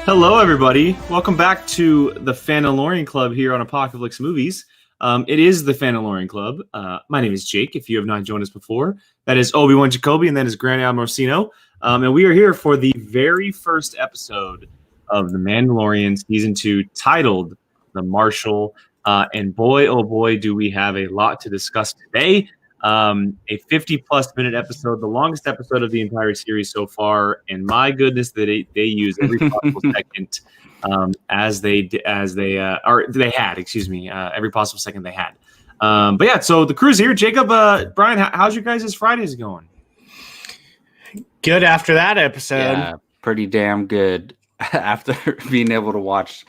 Hello, everybody. Welcome back to the Fandalorian Club here on Apocaflix Movies. It is the Fandalorian Club. My name is Jake, if you have not joined us before. That is Obi-Wan Jacoby, and that is Grant Almorcino. And we are here for the very first episode of The Mandalorian Season 2, titled The Marshal. And boy, oh boy, do we have a lot to discuss today. A 50-plus minute episode, the longest episode of the entire series so far, and my goodness, that they use every possible second every possible second they had. But yeah, so the crew's here. Jacob, Brian, how's your guys' Fridays going? Good after that episode. Yeah, pretty damn good after being able to watch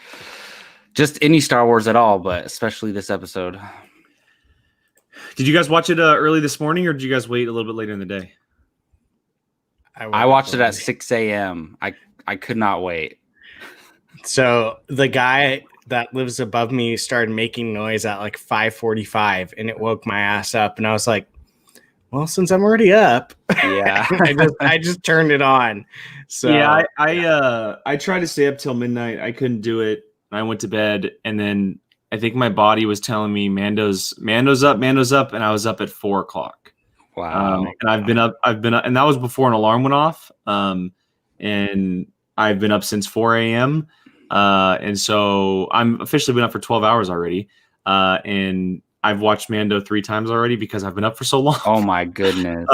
just any Star Wars at all, but especially this episode. Did you guys watch it early this morning, or did you guys wait a little bit later in the day? I watched it at 6 a.m. I could not wait. So the guy that lives above me started making noise at like 5:45, and it woke my ass up. And I was like, well, since I'm already up, yeah, I just turned it on. So yeah, I tried to stay up till midnight. I couldn't do it. I went to bed, and then I think my body was telling me Mando's up, and I was up at 4 o'clock. Wow. And I've been up, and that was before an alarm went off. And I've been up since 4 a.m. And so I'm officially been up for 12 hours already. And I've watched Mando 3 times already because I've been up for so long. Oh my goodness.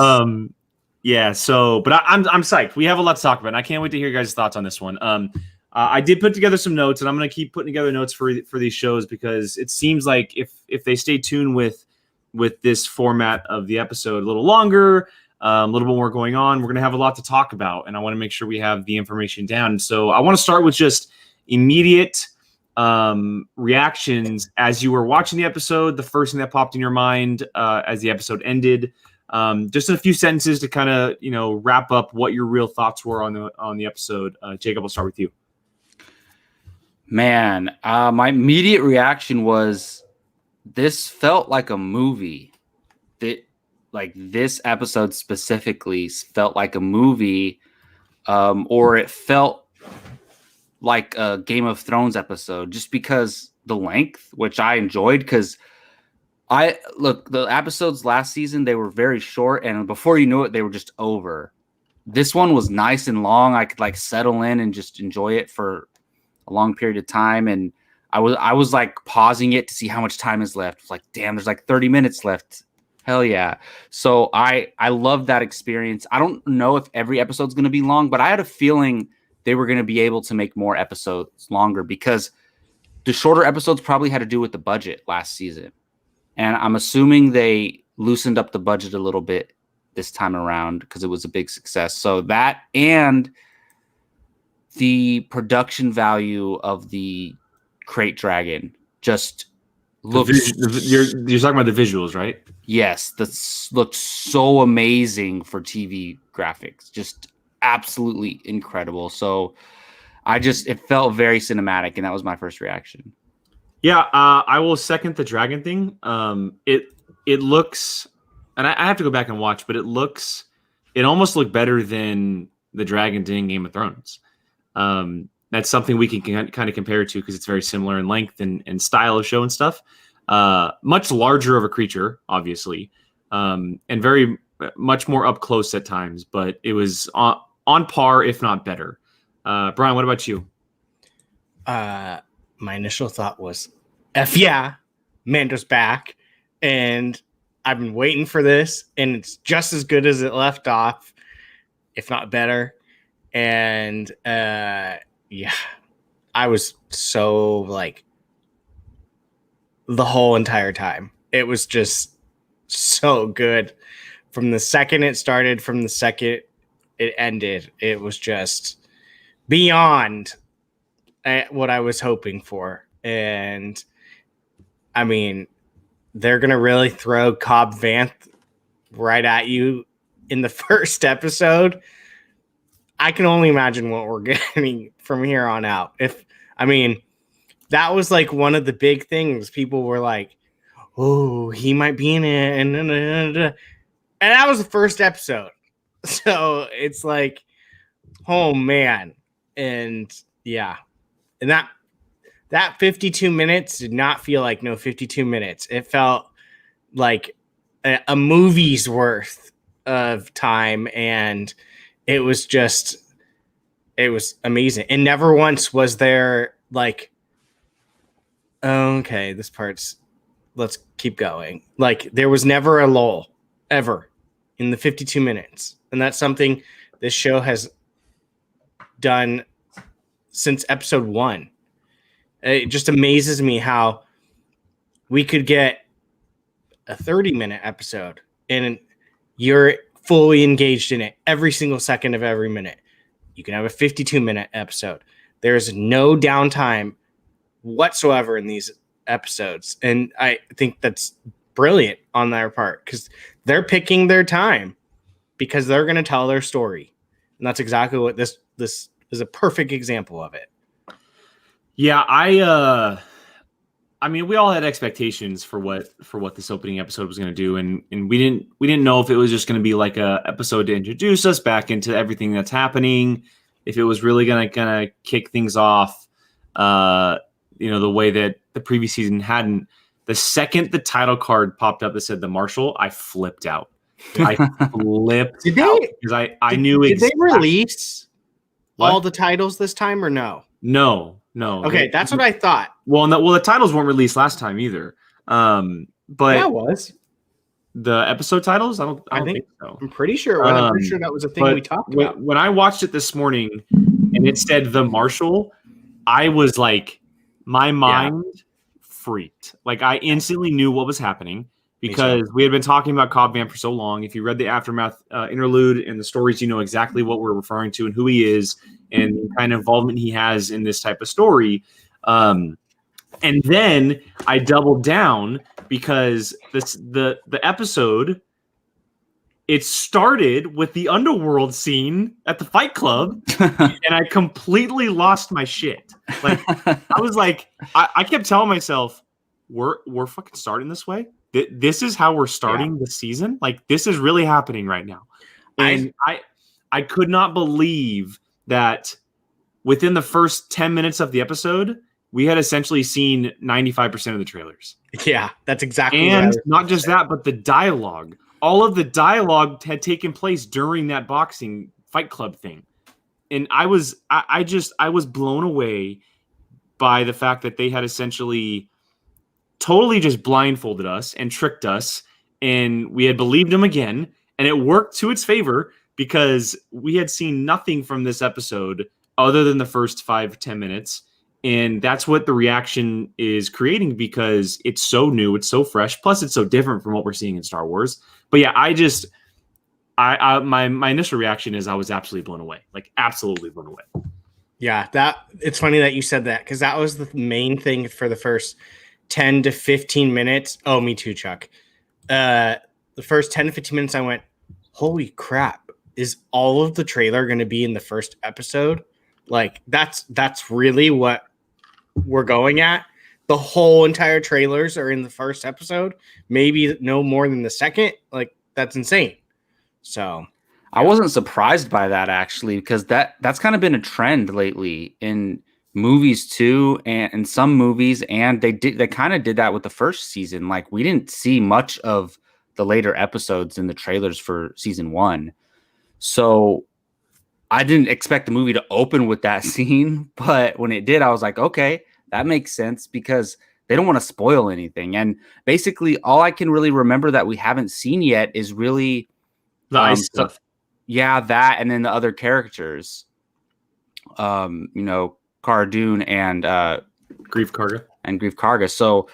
Yeah. So, but I'm psyched. We have a lot to talk about, and I can't wait to hear your guys' thoughts on this one. I did put together some notes, and I'm going to keep putting together notes for these shows, because it seems like if they stay tuned with this format of the episode a little longer, a little bit more going on, we're going to have a lot to talk about, and I want to make sure we have the information down. So I want to start with just immediate reactions as you were watching the episode, the first thing that popped in your mind as the episode ended. Just a few sentences to kind of wrap up what your real thoughts were on the episode. Jacob, I'll start with you. Man, my immediate reaction was this felt like a movie. This episode specifically felt like a movie, or it felt like a Game of Thrones episode, just because the length, which I enjoyed, because the episodes last season, they were very short, and before you knew it, they were just over. This one was nice and long. I could settle in and just enjoy it for a long period of time, and I was pausing it to see how much time is left. It's like, damn, there's 30 minutes left. Hell yeah. So I love that experience. I don't know if every episode's going to be long, but I had a feeling they were going to be able to make more episodes longer, because the shorter episodes probably had to do with the budget last season, and I'm assuming they loosened up the budget a little bit this time around because it was a big success. So that, and the production value of the crate dragon just looks. You're talking about the visuals, right? Yes, that looked so amazing for TV graphics, just absolutely incredible. So it felt very cinematic, and that was my first reaction. Yeah, I will second the dragon thing. It looks, and I have to go back and watch, but it almost looked better than the dragon did in Game of Thrones. That's something we can kind of compare it to, because it's very similar in length and style of show and stuff. Much larger of a creature, obviously, and very much more up close at times, but it was on par, if not better. Brian, what about you? My initial thought was, F yeah, Mando's back, and I've been waiting for this, and it's just as good as it left off, if not better. And yeah, I was so the whole entire time. It was just so good. From the second it started, from the second it ended, it was just beyond what I was hoping for. And I mean, they're going to really throw Cobb Vanth right at you in the first episode. I can only imagine what we're getting from here on out. That was one of the big things. People were like, oh, he might be in it. And that was the first episode. So it's oh man. And Yeah. And that 52 minutes did not feel like no 52 minutes. It felt like a movie's worth of time, and it was amazing. And never once was there like, oh, okay, this part's, let's keep going. Like, there was never a lull ever in the 52 minutes. And that's something this show has done since episode 1. It just amazes me how we could get a 30-minute episode and you're fully engaged in it every single second of every minute. You can have a 52-minute episode. There's no downtime whatsoever in these episodes. And I think that's brilliant on their part, because they're picking their time because they're going to tell their story. And that's exactly what this is a perfect example of it. Yeah, I mean, we all had expectations for what this opening episode was going to do, and we didn't know if it was just going to be like a episode to introduce us back into everything that's happening, if it was really going to kick things off, the way that the previous season hadn't. The second the title card popped up that said the Marshal, I flipped out. I flipped out because I knew exactly. Did they exactly. release all the titles this time or no? No. Okay, that's what I thought. Well, the titles weren't released last time either. But yeah, it was. The episode titles? I don't think so. I'm pretty sure. I'm pretty sure that was a thing we talked about. When I watched it this morning and it said the Marshal, I was like, my mind freaked. Like, I instantly knew what was happening because we had been talking about Cobb Vanth for so long. If you read the Aftermath interlude and the stories, you know exactly what we're referring to and who he is and the kind of involvement he has in this type of story. And then I doubled down because the episode, it started with the underworld scene at the Fight Club, and I completely lost my shit. Like, I was like, I kept telling myself, we're fucking starting this way. This is how we're starting the season. Like, this is really happening right now. And I could not believe that within the first 10 minutes of the episode, we had essentially seen 95% of the trailers. Yeah, that's exactly. And not just that, but the dialogue. All of the dialogue had taken place during that boxing Fight Club thing. And I was blown away by the fact that they had essentially totally just blindfolded us and tricked us. And we had believed them again. And it worked to its favor because we had seen nothing from this episode other than the first 5-10 minutes. And that's what the reaction is creating because it's so new, it's so fresh. Plus, it's so different from what we're seeing in Star Wars. But yeah, my initial reaction is I was absolutely blown away, like absolutely blown away. Yeah, it's funny that you said that because that was the main thing for the first 10 to 15 minutes. Oh, me too, Chuck. The first 10 to 15 minutes, I went, holy crap! Is all of the trailer going to be in the first episode? Like that's really what we're going at. The whole entire trailers are in the first episode, maybe no more than the second. Like, that's insane. So I wasn't surprised by that actually, because that's kind of been a trend lately in movies too, and in some movies, and they kind of did that with the first season. Like, we didn't see much of the later episodes in the trailers for season 1. So I didn't expect the movie to open with that scene, but when it did, I was like, okay, that makes sense because they don't want to spoil anything. And basically all I can really remember that we haven't seen yet is really the ice stuff. Yeah, that, and then the other characters, Cara Dune and Grief Karga. So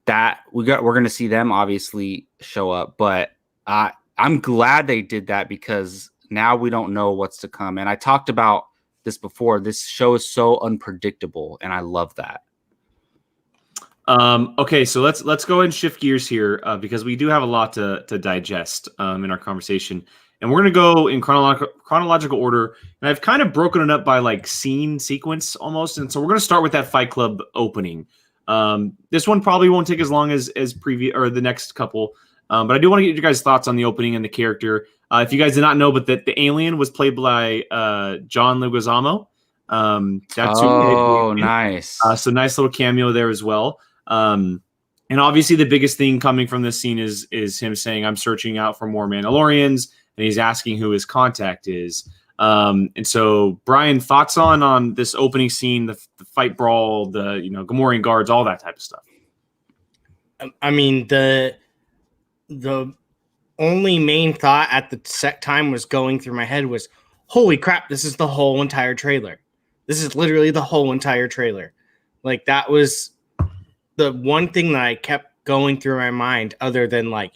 that we're going to see them obviously show up, but I'm glad they did that because now we don't know what's to come. And I talked about this before. This show is so unpredictable, and I love that. Okay, so let's go ahead and shift gears here because we do have a lot to digest in our conversation. And we're going to go in chronological order. And I've kind of broken it up by like scene sequence almost. And so we're going to start with that Fight Club opening. This one probably won't take as long as previous or the next couple. But I do want to get your guys' thoughts on the opening and the character. If you guys did not know, but that the alien was played by John Leguizamo. That's Oh, nice. so nice little cameo there as well. And obviously the biggest thing coming from this scene is him saying, "I'm searching out for more Mandalorians," and he's asking who his contact is. And so, Brian, thoughts on this opening scene, the fight brawl, the Gamorrean guards, all that type of stuff. I mean, the only main thought at the set time was going through my head was, "Holy crap! This is the whole entire trailer. This is literally the whole entire trailer." Like, that was the one thing that I kept going through my mind, other than like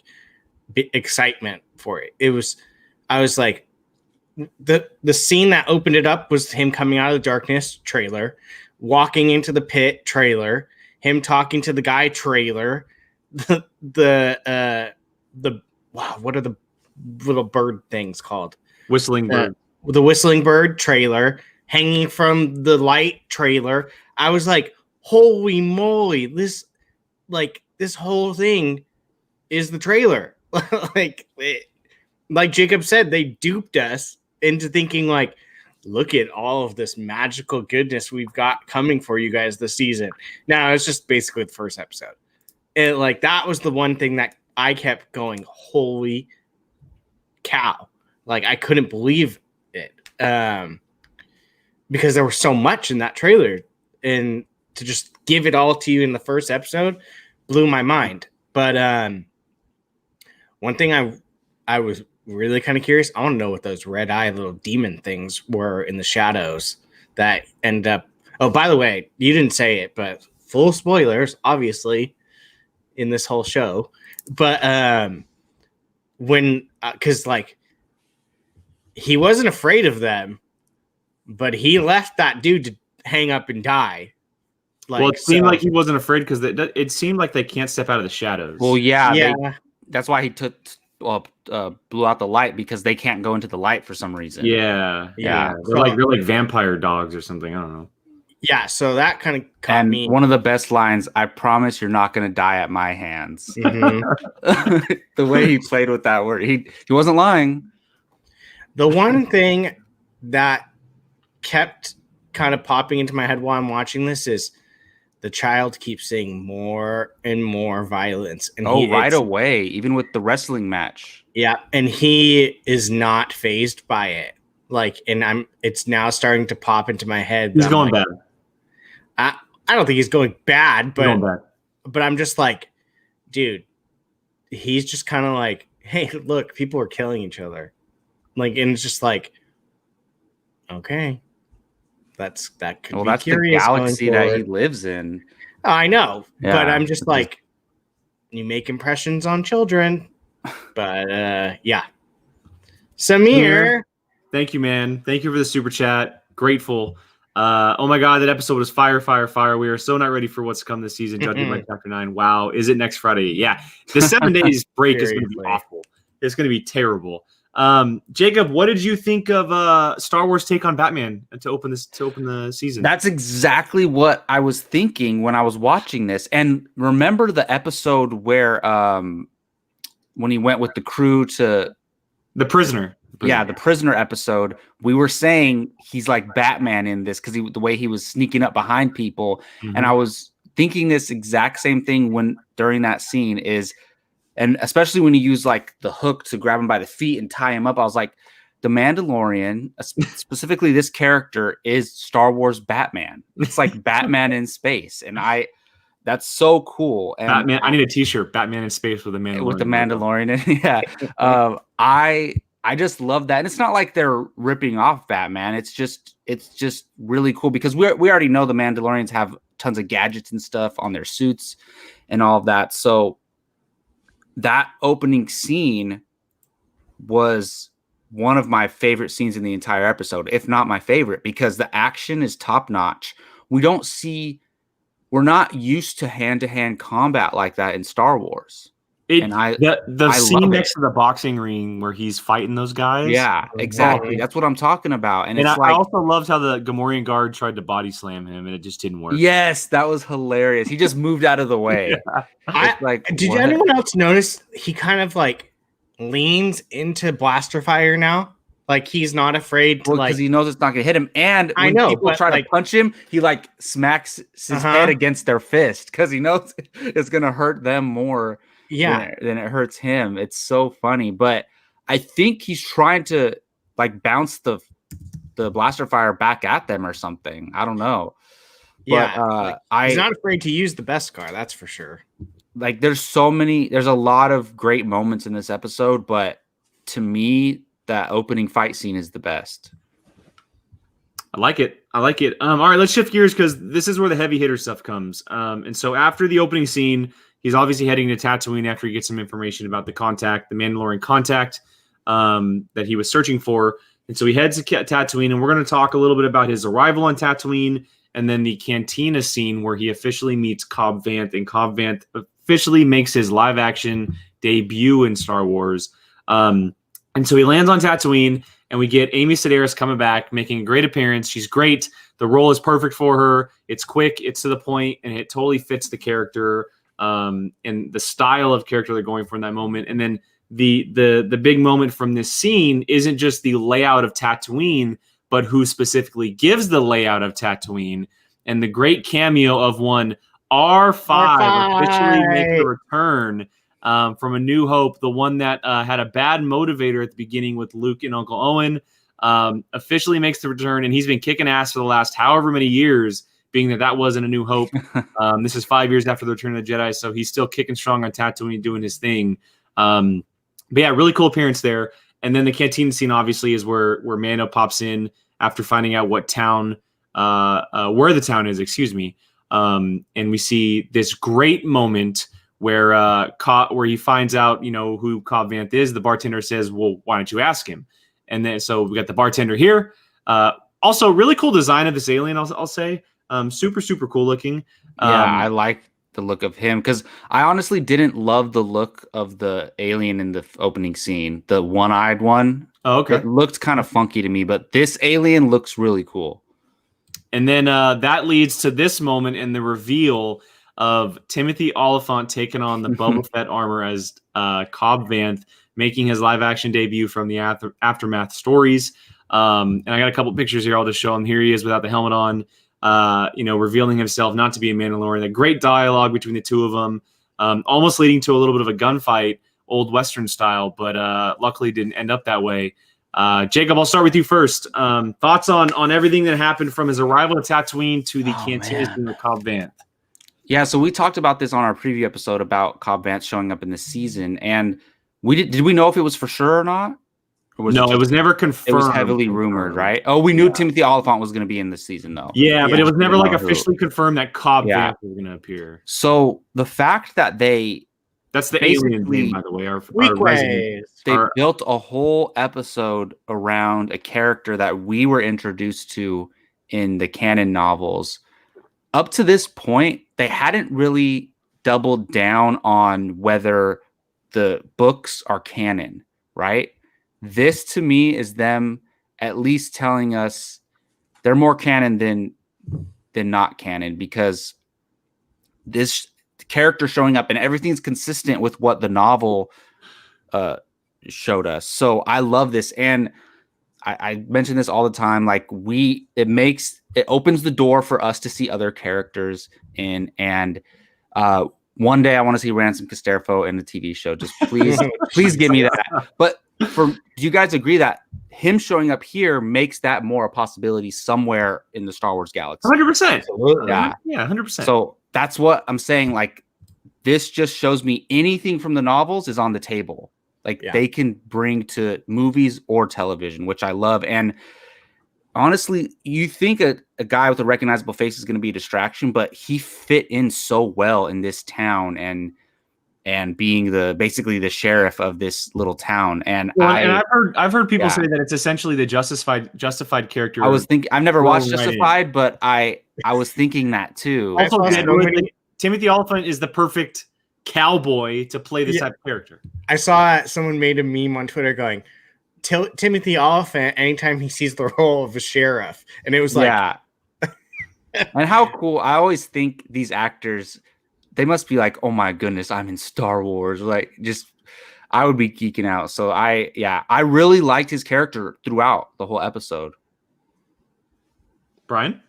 excitement for it. I was like, the scene that opened it up was him coming out of the darkness trailer, walking into the pit trailer, him talking to the guy trailer, wow, what are the little bird things called? Whistling bird. The whistling bird trailer, hanging from the light trailer. I was like, holy moly, this whole thing is the trailer. Like Jacob said, they duped us into thinking like, look at all of this magical goodness we've got coming for you guys this season. Now it's just basically the first episode. And like, that was the one thing that I kept going, holy cow. Like, I couldn't believe it. Because there was so much in that trailer, and to just give it all to you in the first episode blew my mind. But one thing I was really kind of curious, I want to know what those red eye little demon things were in the shadows that end up. Oh, by the way, you didn't say it, but full spoilers, obviously, in this whole show. But because like, he wasn't afraid of them, but he left that dude to hang up and die. Like, well, it seemed like he wasn't afraid because it seemed like they can't step out of the shadows. Well, yeah. That's why he blew out the light, because they can't go into the light for some reason. Yeah. They're like vampire dogs or something. I don't know. Yeah, so that kind of caught me. One of the best lines, "I promise you're not going to die at my hands." Mm-hmm. The way he played with that word, he wasn't lying. The one thing that kept kind of popping into my head while I'm watching this is the child keeps saying more and more violence. And right away, even with the wrestling match. Yeah, and he is not fazed by it. Like, and it's now starting to pop into my head. He's going bad. I don't think he's going bad, but I'm just like, dude, he's just kind of like, hey, look, people are killing each other. Like, and it's just like, okay, that could be that's curious. The galaxy that he lives in. Oh, I know, but I'm just like, you make impressions on children. But yeah, Samir, thank you, man. Thank you for the super chat. Grateful. Oh my god, that episode was fire. We are so not ready for what's to come this season, judging by chapter 9. Wow, is it next Friday? Yeah, the 7 days break is going to be awful. It's going to be terrible. Jacob, what did you think of Star Wars take on Batman to open the season? That's exactly what I was thinking when I was watching this. And remember the episode where when he went with the crew to the prisoner. Yeah, the prisoner episode. We were saying he's like Batman in this because the way he was sneaking up behind people. Mm-hmm. And I was thinking this exact same thing during that scene is, and especially when you use like the hook to grab him by the feet and tie him up, I was like, the Mandalorian, specifically this character, is Star Wars Batman. It's like Batman in space, and that's so cool. And Batman, I need a T-shirt. Batman in space with a Mandalorian. With the Mandalorian, yeah. I just love that, and it's not like they're ripping off Batman. It's just really cool because we already know the Mandalorians have tons of gadgets and stuff on their suits and all of that. So that opening scene was one of my favorite scenes in the entire episode, if not my favorite, because the action is top notch. We're not used to hand-to-hand combat like that in Star Wars. The scene next to the boxing ring where he's fighting those guys. Yeah, exactly. That's what I'm talking about. And I also loved how the Gamorrean guard tried to body slam him and it just didn't work. Yes, that was hilarious. He just moved out of the way. Yeah. Did anyone else notice he kind of like leans into blaster fire now? Like he's not afraid to because he knows it's not gonna hit him. And I when know, people but, try like- to punch him, he like smacks his head against their fist because he knows it's gonna hurt them more than it hurts him. It's so funny. But I think he's trying to like bounce the blaster fire back at them or something. I don't know. But he's not afraid to use the Beskar, that's for sure. Like there's a lot of great moments in this episode, but to me, that opening fight scene is the best. I like it. All right, let's shift gears because this is where the heavy hitter stuff comes. And so after the opening scene, he's obviously heading to Tatooine after he gets some information about the Mandalorian contact that he was searching for. And so he heads to Tatooine, and we're going to talk a little bit about his arrival on Tatooine and then the cantina scene where he officially meets Cobb Vanth, and Cobb Vanth officially makes his live-action debut in Star Wars. And so he lands on Tatooine, and we get Amy Sedaris coming back, making a great appearance. She's great. The role is perfect for her. It's quick, it's to the point, and it totally fits the character and the style of character they're going for in that moment. And then the big moment from this scene isn't just the layout of Tatooine, but who specifically gives the layout of Tatooine. And the great cameo of one R5 officially makes a return from A New Hope, the one that had a bad motivator at the beginning with Luke and Uncle Owen, officially makes the return, and he's been kicking ass for the last however many years, being that wasn't A New Hope. This is 5 years after the Return of the Jedi, so he's still kicking strong on Tatooine, doing his thing. But yeah, really cool appearance there. And then the canteen scene obviously is where Mando pops in after finding out what town, where the town is, and we see this great moment where he finds out, who Cobb Vanth is. The bartender says, well, why don't you ask him? And then, so we got the bartender here. Also, really cool design of this alien, I'll say. Super, super cool looking. I like the look of him because I honestly didn't love the look of the alien in the opening scene, the one-eyed one. Oh, okay. It looked kind of funky to me, but this alien looks really cool. And then that leads to this moment in the reveal of Timothy Oliphant taking on the Bubba Fett armor as Cobb Vanth, making his live-action debut from the Aftermath stories. And I got a couple pictures here. I'll just show him. Here he is without the helmet on, revealing himself not to be a Mandalorian. A great dialogue between the two of them, almost leading to a little bit of a gunfight, old Western style, but luckily didn't end up that way. Jacob, I'll start with you first. Thoughts on everything that happened from his arrival at Tatooine to the cantina scene with Cobb Vanth. Yeah, so we talked about this on our preview episode about Cobb Vanth showing up in this season, and did we know if it was for sure or not? Or it was never confirmed. It was heavily rumored, right? Oh, we knew Timothy Oliphant was going to be in this season, though. Yeah, but it was never officially confirmed that Cobb Vanth was going to appear. So the fact that that's the alien name, by the way. Our resident. They built a whole episode around a character that we were introduced to in the canon novels. Up to this point, they hadn't really doubled down on whether the books are canon, right? This, to me, is them at least telling us they're more canon than not canon, because this character showing up and everything's consistent with what the novel showed us. So I love this, and I mention this all the time. Like it opens the door for us to see other characters in, and one day I want to see Ransom Casterfo in the TV show. Just please give me that. But do you guys agree that him showing up here makes that more a possibility somewhere in the Star Wars galaxy? 100%. Absolutely. Yeah, 100%. So that's what I'm saying. Like, this just shows me anything from the novels is on the table. Like, they can bring to movies or television, which I love. And honestly, you think a guy with a recognizable face is going to be a distraction, but he fit in so well in this town and being basically the sheriff of this little town. And I've heard people say that it's essentially the justified character. I was thinking, I've never watched Justified, but I was thinking that too. Also, Timothy Oliphant is the perfect cowboy to play this type of character. I saw someone made a meme on Twitter going, Timothy Oliphant anytime he sees the role of a sheriff. And it was like, and how cool. I always think these actors, they must be like, oh my goodness, I'm in Star Wars. Like, just, I would be geeking out. So I really liked his character throughout the whole episode. Brian?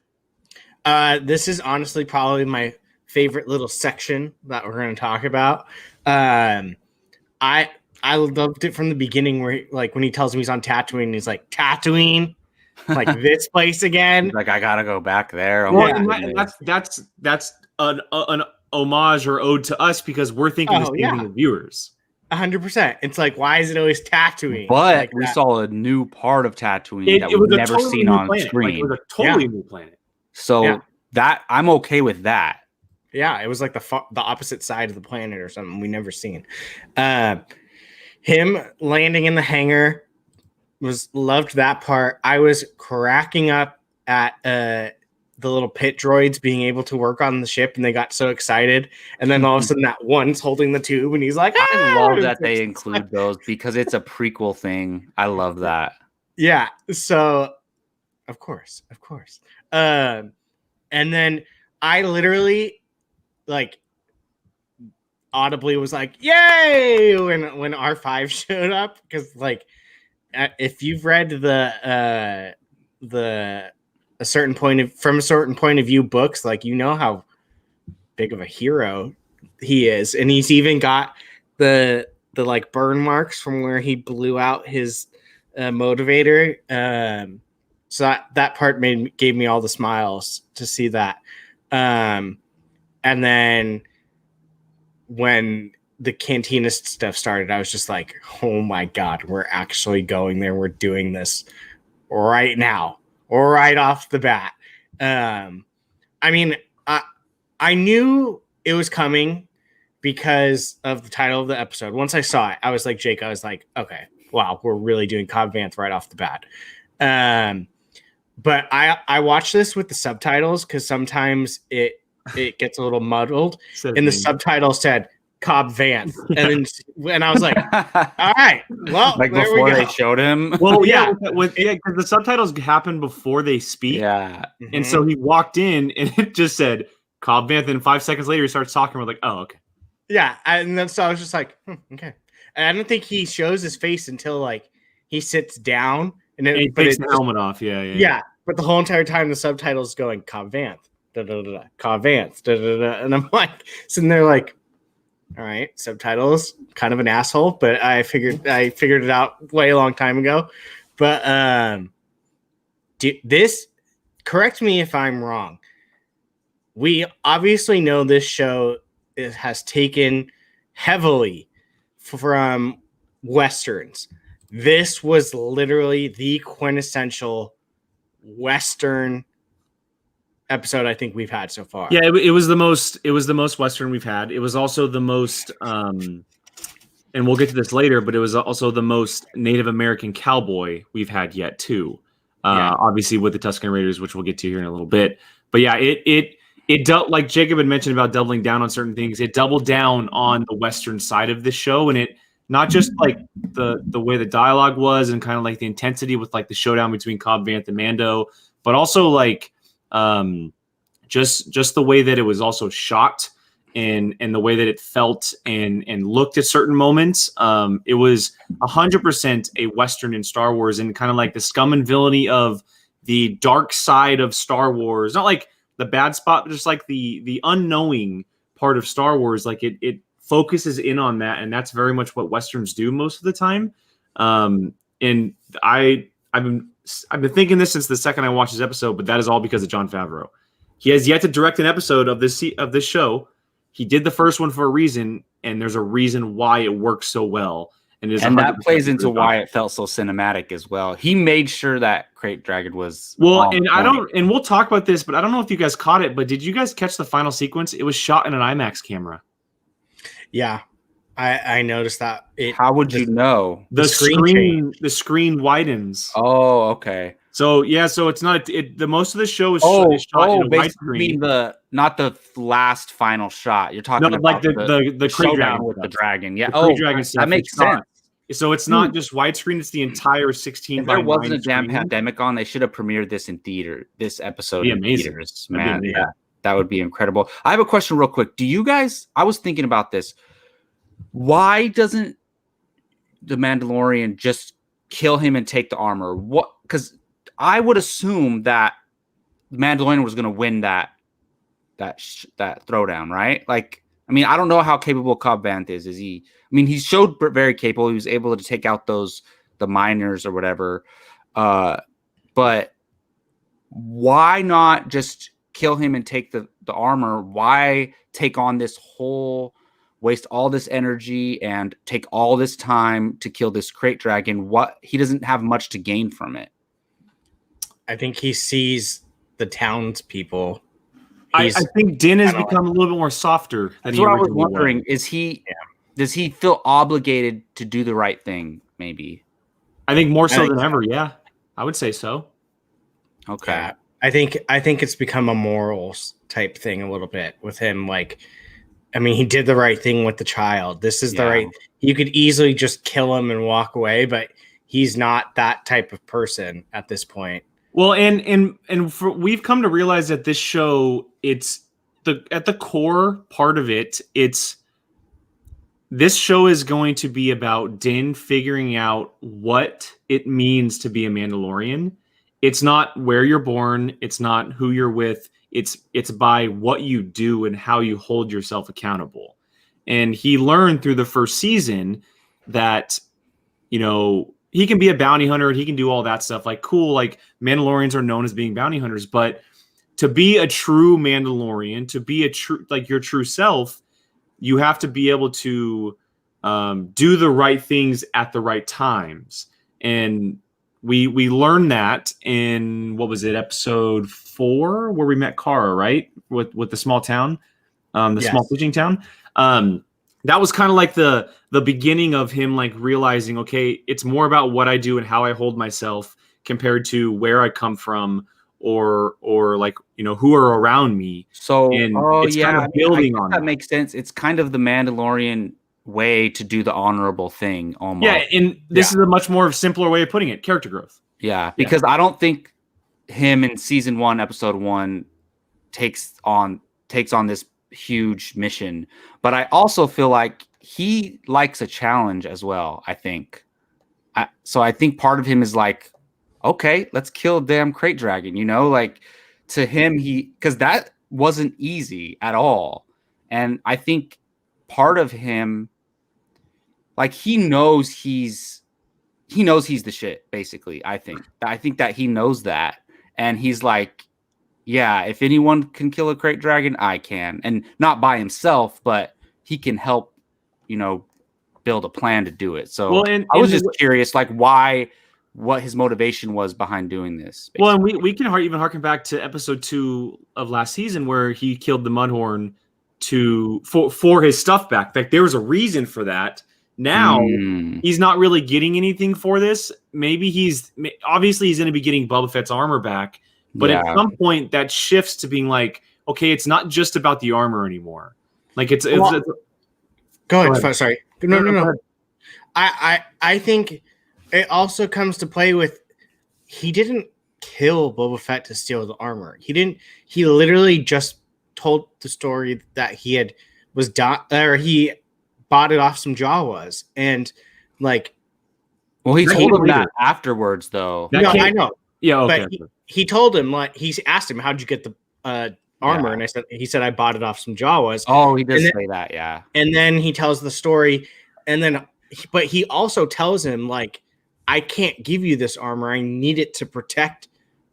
This is honestly probably my favorite little section that we're going to talk about. I loved it from the beginning where when he tells him he's on Tatooine, he's like, Tatooine? Like this place again? Like, I gotta go back there. Well, and that's an homage or ode to us because we're thinking the same thing as viewers. 100%. It's like, why is it always Tatooine? But we saw a new part of Tatooine that we've never seen on screen. It was a totally new planet. So that I'm okay with that. Yeah, it was like the opposite side of the planet or something we never seen. Him landing in the hangar loved that part. I was cracking up at the little pit droids being able to work on the ship, and they got so excited. And then all of a sudden, that one's holding the tube, and he's like, I love that they include those because it's a prequel thing. I love that. Yeah. So, of course. And then I literally audibly was like, yay, when R5 showed up, because if you've read from a certain point of view books, you know how big of a hero he is, and he's even got the burn marks from where he blew out his motivator. So that part gave me all the smiles to see that. And then when the cantinist stuff started, I was just like, oh my God, we're actually going there. We're doing this right now, right off the bat. I mean, I knew it was coming because of the title of the episode. Once I saw it, I was like, Jake, okay, wow, we're really doing Cobb Vanth right off the bat. But I watched this with the subtitles because sometimes it gets a little muddled. And the subtitle said Cobb Vanth, and I was like, all right, well, before they showed him. Well, because the subtitles happen before they speak. Yeah, and so he walked in, and it just said Cobb Vanth, and 5 seconds later he starts talking. We're like, oh, okay. Yeah, and then so I was just like, okay. And I don't think he shows his face until he sits down. And he takes the helmet off. Yeah. But the whole entire time, the subtitles going Cobb Vanth, Cobb Vanth, and I'm sitting there all right, subtitles, kind of an asshole, but I figured it out way a long time ago. But this, correct me if I'm wrong. We obviously know this show has taken heavily from Westerns. This was literally the quintessential Western episode I think we've had so far. Yeah, it was the most Western we've had. It was also the most and we'll get to this later, but it was also the most Native American cowboy we've had yet too. Obviously with the Tuscan Raiders, which we'll get to here in a little bit. But yeah, it dealt, like Jacob had mentioned about doubling down on certain things. It doubled down on the Western side of the show, and it not just the way the dialogue was and kind of the intensity with the showdown between Cobb Vanth and Mando, but also just the way that it was also shot and the way that it felt and looked at certain moments. It was 100% a Western in Star Wars, and kind of the scum and villainy of the dark side of Star Wars. Not the bad spot, but just the unknowing part of Star Wars. It focuses in on that, and that's very much what Westerns do most of the time. And I've been thinking this since the second I watched this episode, but that is all because of Jon Favreau. He has yet to direct an episode of this show. He did the first one for a reason, and there's a reason why it works so well. And that plays into why it felt so cinematic as well. He made sure that Crate Dragon was well, and we'll talk about this, but I don't know if you guys caught it. But did you guys catch the final sequence? It was shot in an IMAX camera. Yeah, I noticed that. How would you know? The screen widens. Oh, okay. So yeah, so it's not the most of the show is shot in a widescreen. Not the last final shot. You're talking about the showdown with the dragon. Yeah, dragon stuff. That makes sense. So it's not just widescreen; it's the entire 16. If there wasn't a damn pandemic on, they should have premiered this in theater. This episode in theaters, man. Yeah, that would be incredible. I have a question, real quick. Do you guys? I was thinking about this. Why doesn't the Mandalorian just kill him and take the armor? What? Because I would assume that the Mandalorian was going to win that throwdown, right? Like, I mean, I don't know how capable Cobb Vanth is. Is he? I mean, he showed very capable. He was able to take out the miners or whatever. But why not just kill him and take the armor? Why take on this whole, waste all this energy and take all this time to kill this crate dragon? What, he doesn't have much to gain from it. I think he sees the townspeople. I think Din has become a little bit more softer. That's what I was wondering. Is he? Yeah. Does he feel obligated to do the right thing? Maybe. I think more so than ever. Yeah, I would say so. Okay. Yeah. I think it's become a morals type thing a little bit with him. Like, I mean, he did the right thing with the child. This is the right. You could easily just kill him and walk away, but he's not that type of person at this point. Well, we've come to realize that this show, it's at the core part of it. This show is going to be about Din figuring out what it means to be a Mandalorian. It's not where you're born. It's not who you're with. It's by what you do and how you hold yourself accountable. And he learned through the first season that, you know, he can be a bounty hunter. He can do all that stuff. Like, cool. Like, Mandalorians are known as being bounty hunters, but to be a true Mandalorian, to be your true self, you have to be able to do the right things at the right times. And we learned that in, what was it, episode 4, where we met Kara, right? With the small town, small fishing town. That was kind of like the beginning of him, like, realizing, okay, it's more about what I do and how I hold myself compared to where I come from or like, you know, who are around me. So, it's kind of building on that. Makes sense. It's kind of the Mandalorian way to do the honorable thing, almost. Yeah, and this is a much more simpler way of putting it: character growth. Yeah, because I don't think him in season 1, episode 1 takes on this huge mission, but I also feel like he likes a challenge as well. I think, so I think part of him is like, okay, let's kill a damn crate dragon. You know, like, to him, because that wasn't easy at all, and I think part of him, like, he knows he's the shit. Basically, I think that he knows that, and he's like, yeah, if anyone can kill a crate dragon, I can. And not by himself, but he can help, you know, build a plan to do it. So I was just curious, like, what his motivation was behind doing this. Basically. Well, and we can even harken back to episode 2 of last season, where he killed the Mudhorn for his stuff back. Like, there was a reason for that. Now he's not really getting anything for this. Maybe he's going to be getting Bubba Fett's armor back. But at some point, that shifts to being like, okay, it's not just about the armor anymore. Like, it's go ahead. Sorry. No. I think it also comes to play with, he didn't kill Boba Fett to steal the armor. He literally just told the story that he bought it off some Jawas, and, like, well, he told him that afterwards, though. I know. Yeah, okay. But he told him, like, he asked him, how'd you get the armor? And he said, I bought it off some Jawas. Oh, he does say that, yeah. And then he tells the story, but he also tells him, like, I can't give you this armor. I need it to protect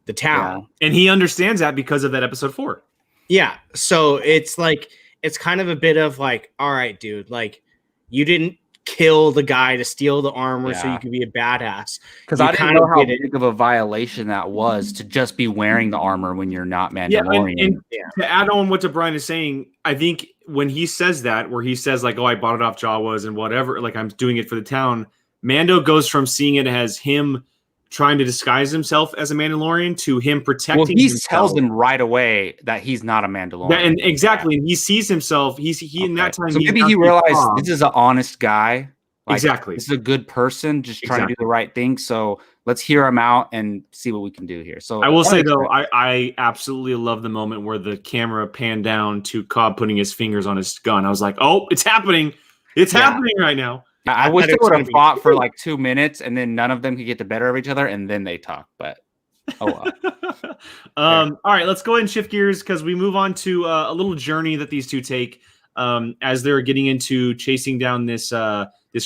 the town. Yeah. And he understands that because of that episode 4. Yeah. So it's like, it's kind of a bit of like, all right, dude, like, you didn't kill the guy to steal the armor so you could be a badass. Because I didn't know how big of a violation that was to just be wearing the armor when you're not Mandalorian. And to add on what Brian is saying, I think when he says that, where he says, like, oh, I bought it off Jawas and whatever, like, I'm doing it for the town, Mando goes from seeing it as him trying to disguise himself as a Mandalorian to him protecting himself. He tells him right away that he's not a Mandalorian. And exactly. And he sees himself. In that time. So maybe he realized this is an honest guy. Like, exactly. This is a good person just trying to do the right thing. So let's hear him out and see what we can do here. So I will say, though, I absolutely love the moment where the camera panned down to Cobb putting his fingers on his gun. I was like, oh, it's happening. It's happening right now. I wish thought they it was would have gonna be- fought for like 2 minutes and then none of them could get the better of each other and then they talk. But oh well. All right, let's go ahead and shift gears because we move on to a little journey that these two take as they're getting into chasing down this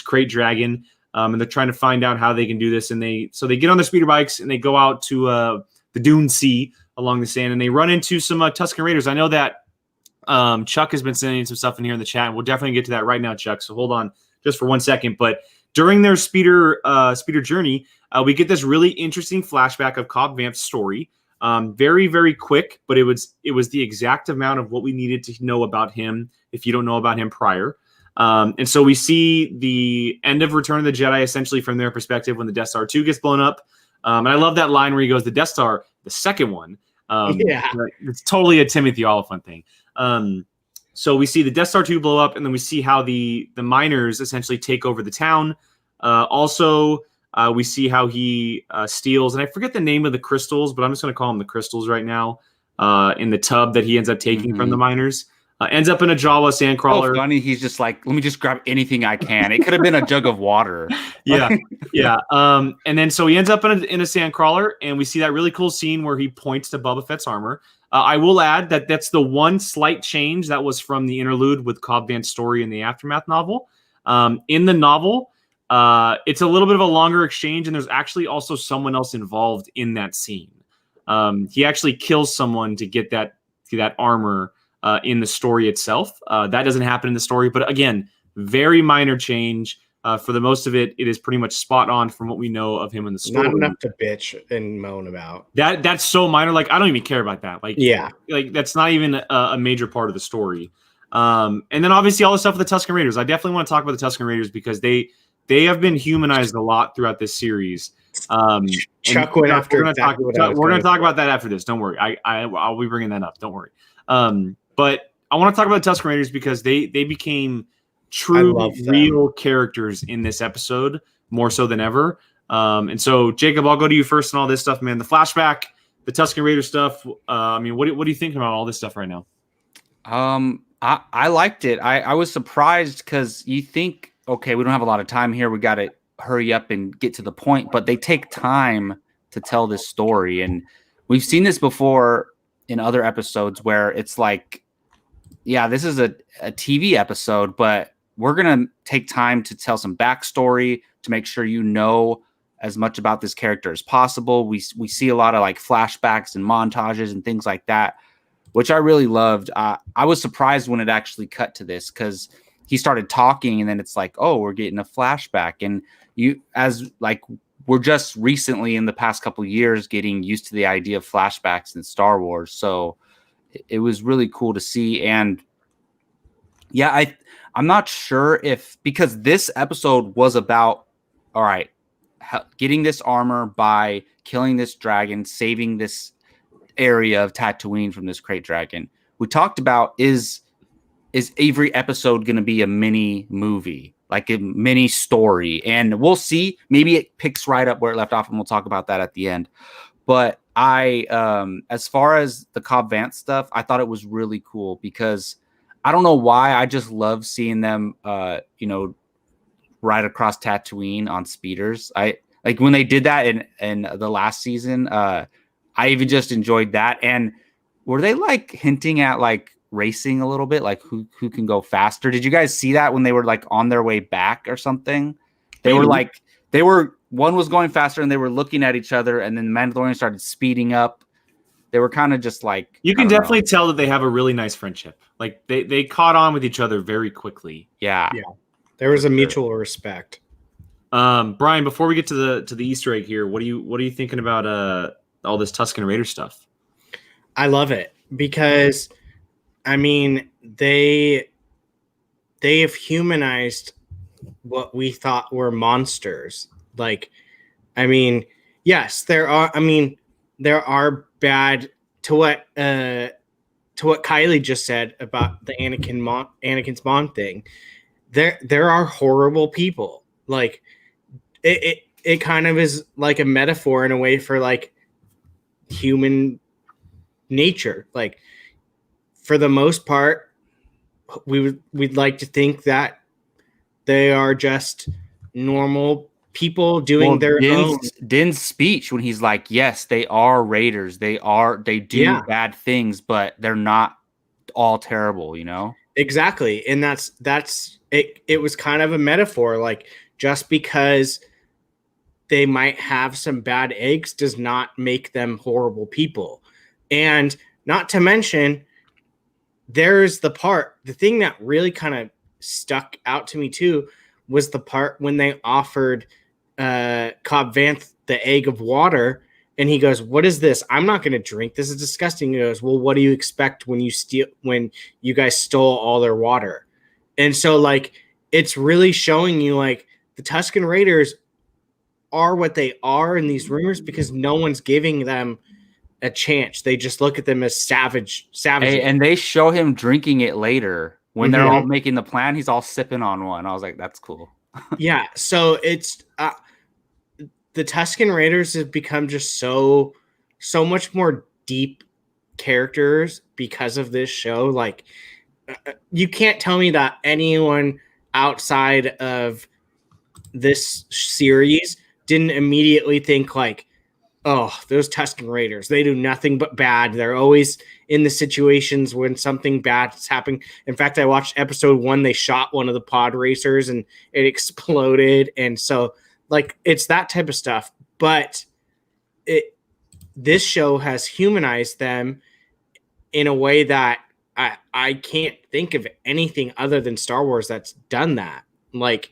crate dragon, and they're trying to find out how they can do this. And they get on their speeder bikes and they go out to the Dune Sea along the sand, and they run into some Tuscan Raiders. I know that Chuck has been sending some stuff in here in the chat, and we'll definitely get to that right now, Chuck. So hold on just for 1 second. But during their speeder journey, we get this really interesting flashback of Cobb Vanth's story. Very, very quick, but it was the exact amount of what we needed to know about him if you don't know about him prior. And so we see the end of Return of the Jedi essentially from their perspective when the Death Star 2 gets blown up. And I love that line where he goes, the Death Star, the second one. It's totally a Timothy Oliphant thing. So we see the Death Star 2 blow up, and then we see how the miners essentially take over the town. Also, we see how he steals, and I forget the name of the crystals, but I'm just going to call them the crystals right now, in the tub that he ends up taking from the miners. Ends up in a Jawa sandcrawler. Oh, funny. He's just like, let me just grab anything I can. It could have been a jug of water. Yeah. And then so he ends up in a sandcrawler, and we see that really cool scene where he points to Bubba Fett's armor. I will add that that's the one slight change that was from the interlude with Cobb Vanth's story in the Aftermath novel. In the novel, it's a little bit of a longer exchange, and there's actually also someone else involved in that scene. He actually kills someone to get that armor in the story itself. That doesn't happen in the story, but again, very minor change. For the most of it, it is pretty much spot on from what we know of him in the story. Not enough to bitch and moan about. That's so minor. Like, I don't even care about that. Like, yeah, like that's not even a major part of the story. And then obviously all the stuff with the Tuscan Raiders. I definitely want to talk about the Tuscan Raiders because they have been humanized a lot throughout this series. Chuck went after. We're going to talk about that after this. Don't worry. I'll be bringing that up. Don't worry. But I want to talk about the Tuscan Raiders because they became true, real characters in this episode more so than ever. And so, Jacob, I'll go to you first on all this stuff, man. The flashback, the Tuscan Raider stuff. I mean, what do you think about all this stuff right now? I liked it. I was surprised because you think, okay, we don't have a lot of time here. We got to hurry up and get to the point, but they take time to tell this story. And we've seen this before in other episodes where it's like, yeah, this is a TV episode, but we're going to take time to tell some backstory to make sure you know as much about this character as possible. We see a lot of like flashbacks and montages and things like that, which I really loved. I was surprised when it actually cut to this because he started talking and then it's like, oh, we're getting a flashback. And we're just recently in the past couple of years getting used to the idea of flashbacks in Star Wars. So it was really cool to see. And yeah, I'm not sure because this episode was about, all right, getting this armor by killing this dragon, saving this area of Tatooine from this crate dragon. We talked about is every episode going to be a mini movie, like a mini story? And we'll see. Maybe it picks right up where it left off, and we'll talk about that at the end. But as far as the Cobb Vanth stuff, I thought it was really cool because I don't know why. I just love seeing them, ride across Tatooine on speeders. I like when they did that in the last season. I even just enjoyed that. And were they like hinting at like racing a little bit, like who can go faster? Did you guys see that when they were like on their way back or something? One was going faster and they were looking at each other, and then the Mandalorian started speeding up. They were kind of just like, you can definitely tell that they have a really nice friendship. Like they caught on with each other very quickly. Yeah. There was a mutual respect. Brian, before we get to the Easter egg here, what are you thinking about all this Tuscan Raider stuff? I love it because I mean they have humanized what we thought were monsters. Like, I mean, yes, there are bad to what Kylie just said about the Anakin's mom thing. There are horrible people. Like it kind of is like a metaphor in a way for like human nature. Like for the most part, we'd like to think that They are just normal people doing their own. Din's speech when he's like, yes, they are raiders. They do bad things, but they're not all terrible, you know? Exactly. And that's it. It was kind of a metaphor. Like, just because they might have some bad eggs does not make them horrible people. And not to mention, there's the thing that really kind of stuck out to me too was the part when they offered Cobb Vanth the egg of water, and he goes, "What is this? I'm not going to drink. This is disgusting." He goes, "Well, what do you expect when you guys stole all their water?" And so, like, it's really showing you, like, the Tuscan Raiders are what they are in these rumors because no one's giving them a chance. They just look at them as savage. Hey, and they show him drinking it later when they're all making the plan. He's all sipping on one. I was like, that's cool. Yeah. So it's the Tuscan Raiders have become just so much more deep characters because of this show. Like, you can't tell me that anyone outside of this series didn't immediately think like, oh, those Tuscan Raiders, they do nothing but bad. They're always in the situations when something bad is happening. In fact, I watched episode 1. They shot one of the pod racers and it exploded. And so, like, it's that type of stuff. But this show has humanized them in a way that I can't think of anything other than Star Wars that's done that. Like,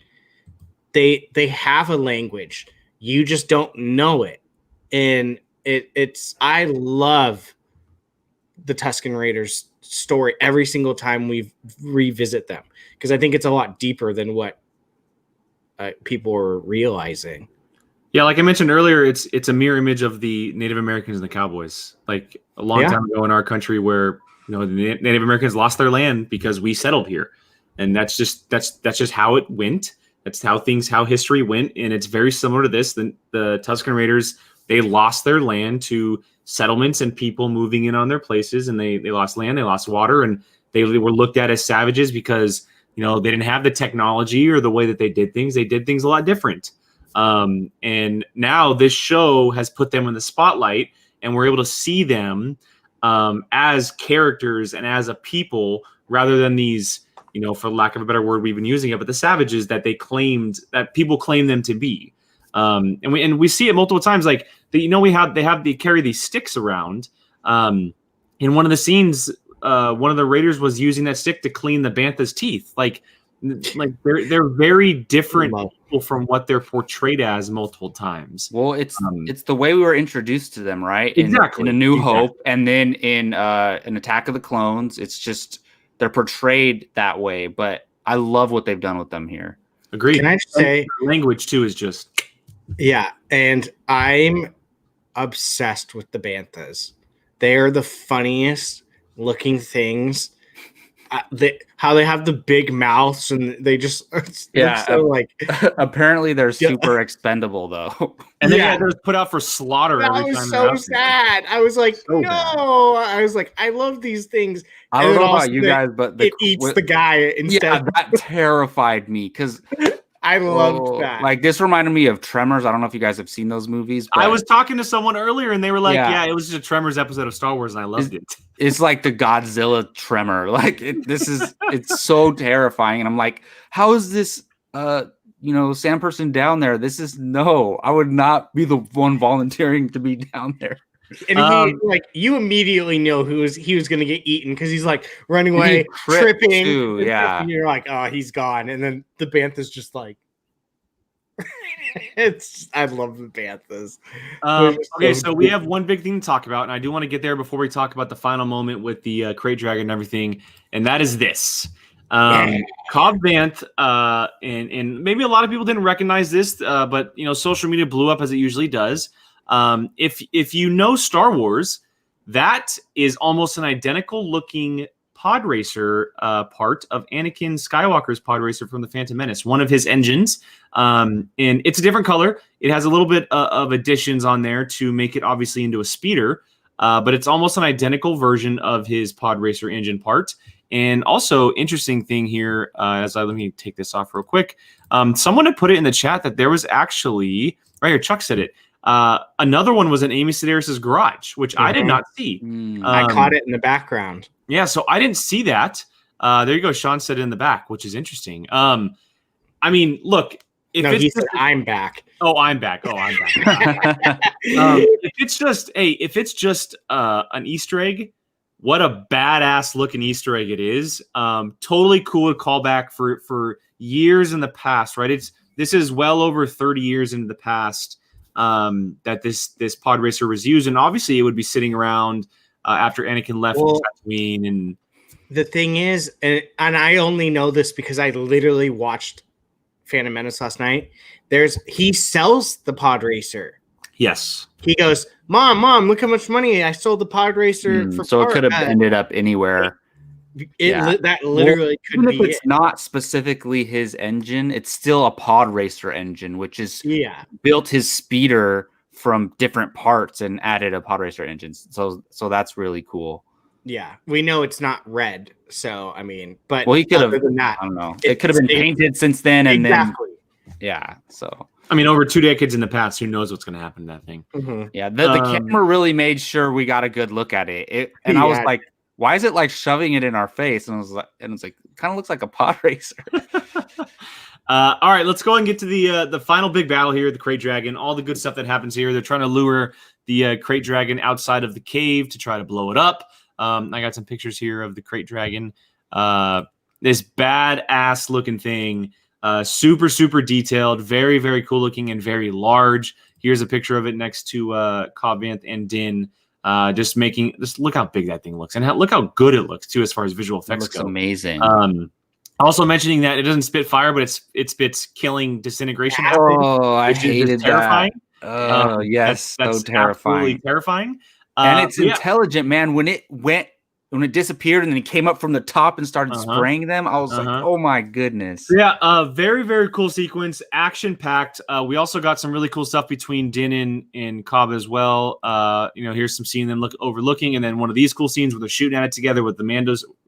they have a language. You just don't know it. And I love the Tuscan Raiders story every single time we revisit them, because I think it's a lot deeper than what people are realizing. Yeah, like I mentioned earlier, it's a mirror image of the Native Americans and the Cowboys. Like a long time ago in our country, where the Native Americans lost their land because we settled here, and that's just how it went. That's how history went, and it's very similar to this. The Tuscan Raiders, they lost their land to settlements and people moving in on their places, and they lost land, they lost water, and they were looked at as savages because they didn't have the technology or the way that they did things. They did things a lot different. And now this show has put them in the spotlight, and we're able to see them as characters and as a people, rather than these, for lack of a better word, we've been using it, but the savages that that people claim them to be. And we see it multiple times. Like they carry these sticks around. In one of the scenes, one of the Raiders was using that stick to clean the Bantha's teeth. Like they're very different people from what they're portrayed as multiple times. Well, it's the way we were introduced to them, right? Exactly. In A New Hope, and then in an Attack of the Clones, it's just they're portrayed that way. But I love what they've done with them here. Agreed. Can I say language too is just and I'm obsessed with the Banthas. They are the funniest looking things. How they have the big mouths and they just apparently they're super expendable though. And they're put out for slaughter. That every was time so sad. I was like, so no. bad. I was like, I love these things. I don't know about you guys, but it eats the guy instead. Yeah, that terrified me because I loved that. Like, this reminded me of Tremors. I don't know if you guys have seen those movies. But I was talking to someone earlier, and they were like, "Yeah, it was just a Tremors episode of Star Wars, and I loved it." It's like the Godzilla Tremor. Like, it's so terrifying, and I'm like, how is this? Sand person down there. I would not be the one volunteering to be down there. And you immediately know he was going to get eaten because he's like running away, tripping. Too, yeah, and you're like, oh, he's gone. And then the Bantha's just like, I love the Banthas. Okay, so we have one big thing to talk about, and I do want to get there before we talk about the final moment with the Krayt Dragon and everything, and that is this. Cobb Vanth, and maybe a lot of people didn't recognize this, but social media blew up as it usually does. If you know Star Wars, that is almost an identical looking pod racer part of Anakin Skywalker's pod racer from the Phantom Menace, one of his engines. And it's a different color. It has a little bit of additions on there to make it obviously into a speeder, but it's almost an identical version of his pod racer engine part. And also, interesting thing here, let me take this off real quick. Someone had put it in the chat that there was actually, right here, Chuck said it. Another one was in Amy Sedaris' garage, which I did not see. I caught it in the background. Yeah, so I didn't see that. There you go. Sean said it in the back, which is interesting. I mean, look. He said, I'm back. Oh, I'm back. If it's just an Easter egg, what a badass looking Easter egg it is. Totally cool to call back for years in the past, right? This is well over 30 years into the past that this pod racer was used, and obviously it would be sitting around after Anakin left from Tatooine. And the thing is, and I only know this because I literally watched Phantom Menace last night. He sells the pod racer. Yes. He goes, Mom, look how much money I sold the pod racer for. So it could have ended up anywhere. That literally could even be if it's not specifically his engine, it's still a pod racer engine, which is built his speeder from different parts and added a pod racer engine. So that's really cool. Yeah, we know it's not red, so I mean, but he could have. Than that, I don't know. It could have been painted since then, and So I mean, over 2 decades in the past, who knows what's going to happen to that thing? Mm-hmm. Yeah, the camera really made sure we got a good look at it. I was like, why is it like shoving it in our face? And it's like, kind of looks like a pod racer. All right, let's go and get to the final big battle here, the Krayt Dragon. All the good stuff that happens here. They're trying to lure the Krayt Dragon outside of the cave to try to blow it up. I got some pictures here of the Krayt Dragon. This badass looking thing, super, super detailed, very, very cool looking and very large. Here's a picture of it next to Cobb Vanth and Din. Just look how big that thing looks, and look how good it looks too, as far as visual effects go. Amazing. Also mentioning that it doesn't spit fire, but it spits killing disintegration. I hated terrifying. That. Oh yes, that's so terrifying. Absolutely terrifying. And it's intelligent, man. When it disappeared and then it came up from the top and started spraying them, I was like, oh my goodness. Yeah, very, very cool sequence, action-packed. We also got some really cool stuff between Din and Cobb as well. Here's some scene them overlooking, and then one of these cool scenes where they're shooting at it together with the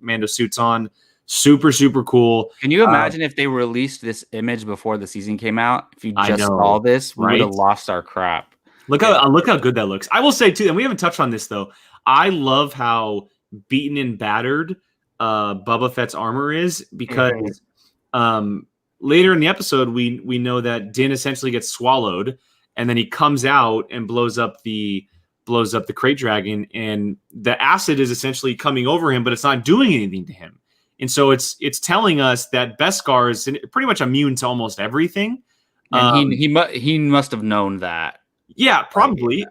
Mando suits on. Super, super cool. Can you imagine if they released this image before the season came out? If you just saw this, we would have lost our crap. Look how good that looks. I will say too, and we haven't touched on this though. I love how beaten and battered Bubba Fett's armor is, because later in the episode we know that Din essentially gets swallowed, and then he comes out and blows up the Krayt Dragon, and the acid is essentially coming over him, but it's not doing anything to him. And so it's telling us that Beskar is pretty much immune to almost everything. And he must have known that. Yeah, probably.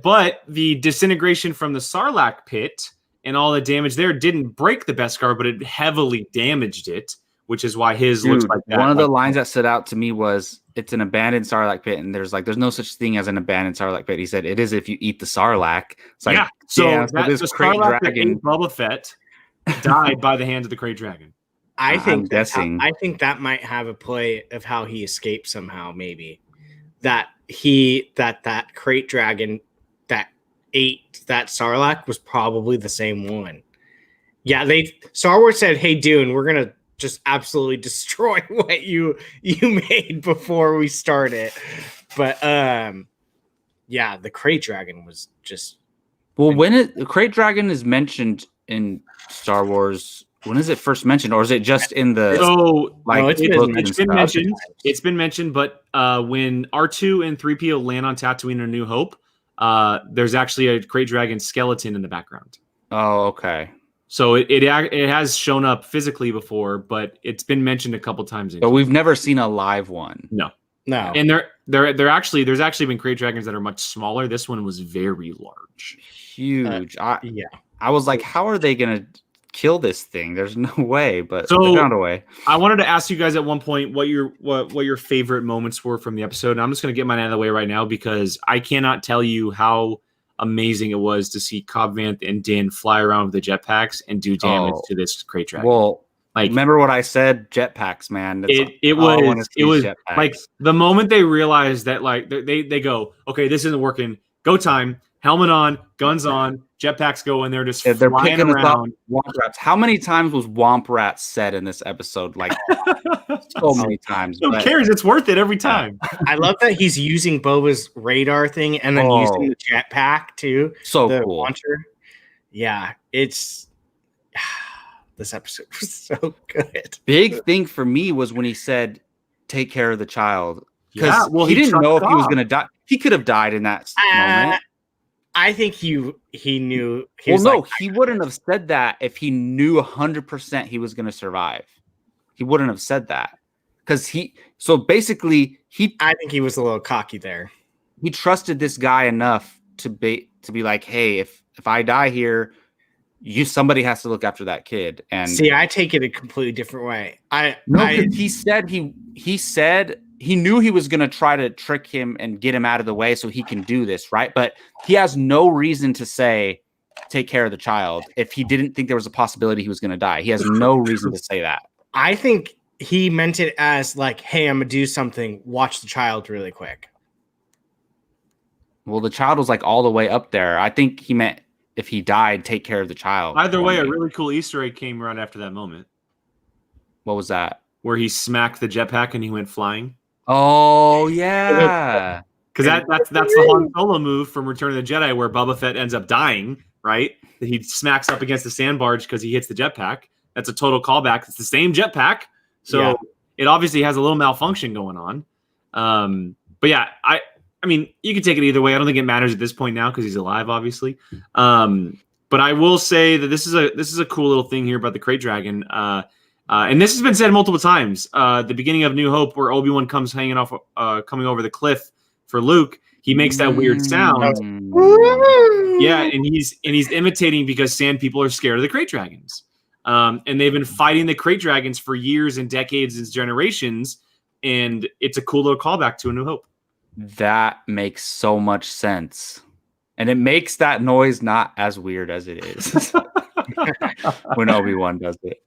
But the disintegration from the Sarlacc pit and all the damage there didn't break the Beskar, but it heavily damaged it, which is why his looks like that. One of the lines that stood out to me was, it's an abandoned Sarlacc pit, and there's no such thing as an abandoned Sarlacc pit. He said it is if you eat the Sarlacc. It's like, so this Krayt Dragon, Bubba Fett died by the hands of the Krayt Dragon. I think that might have a play of how he escaped somehow. Maybe that Krayt Dragon that ate that Sarlacc was probably the same one. Yeah, Star Wars said, "Hey, Dune, we're gonna just absolutely destroy what you made before we start it." But the Krayt Dragon was just the Krayt Dragon is mentioned in Star Wars, when is it first mentioned, or is it just in the? It's been mentioned, but when R2 and 3PO land on Tatooine in A New Hope, there's actually a Krayt Dragon skeleton in the background. Oh, okay. So it has shown up physically before, but it's been mentioned a couple times. But we've never seen a live one. No. And there's actually been Krayt Dragons that are much smaller. This one was very large, huge. I was like, how are they gonna kill this thing? There's no way, but they found a way. I wanted to ask you guys at one point what your favorite moments were from the episode. And I'm just gonna get mine out of the way right now, because I cannot tell you how amazing it was to see Cobb Vanth and Din fly around with the jetpacks and do damage to this Krayt Dragon. Well, remember what I said? Jetpacks, man. It was like the moment they realized that, like, they go, okay, this isn't working. Go time. helmet on, guns on, jetpacks go, and they're just They're flying picking us up. around. Womp rats. How many times was Womp Rat said in this episode? Like so many times. Who but- cares? It's worth it every time. I love that he's using Boba's radar thing and then using the jetpack too. So the cool. launcher. Yeah, it's this episode was so good. Big thing for me was when he said, "Take care of the child," because Yeah, well, he didn't know if he was off. going to die. He could have died in that moment. I think he knew. He wouldn't have said that if he knew 100% he was going to survive. He wouldn't have said that because So basically, I think he was a little cocky there. he trusted this guy enough to be like, hey, if I die here, somebody has to look after that kid. And see, I take it a completely different way. he said he knew he was going to try to trick him and get him out of the way so he can do this, right? But he has no reason to say, take care of the child if he didn't think there was a possibility he was going to die. He has no reason to say that. I think he meant it as like, hey, I'm going to do something. Watch the child really quick. Well, the child was like all the way up there. I think he meant if he died, take care of the child. Either way, a really cool Easter egg came right after that moment. What was that? Where he smacked the jetpack and he went flying. Oh, yeah. Because that's the Han Solo move from Return of the Jedi, where Bubba Fett ends up dying, right? He smacks up against the sand barge because he hits the jetpack. That's a total callback. It's the same jetpack, so it obviously has a little malfunction going on. But yeah, I mean, you can take it either way. I don't think it matters at this point now because he's alive, obviously. But I will say that this is a cool little thing here about the Krayt Dragon. And this has been said multiple times. The beginning of New Hope, where Obi-Wan comes coming over the cliff for Luke, he makes that weird sound. Yeah, and he's imitating because sand people are scared of the Krayt Dragons. And they've been fighting the Krayt Dragons for years and decades and generations, and it's a cool little callback to A New Hope. That makes so much sense. And it makes that noise not as weird as it is when Obi-Wan does it.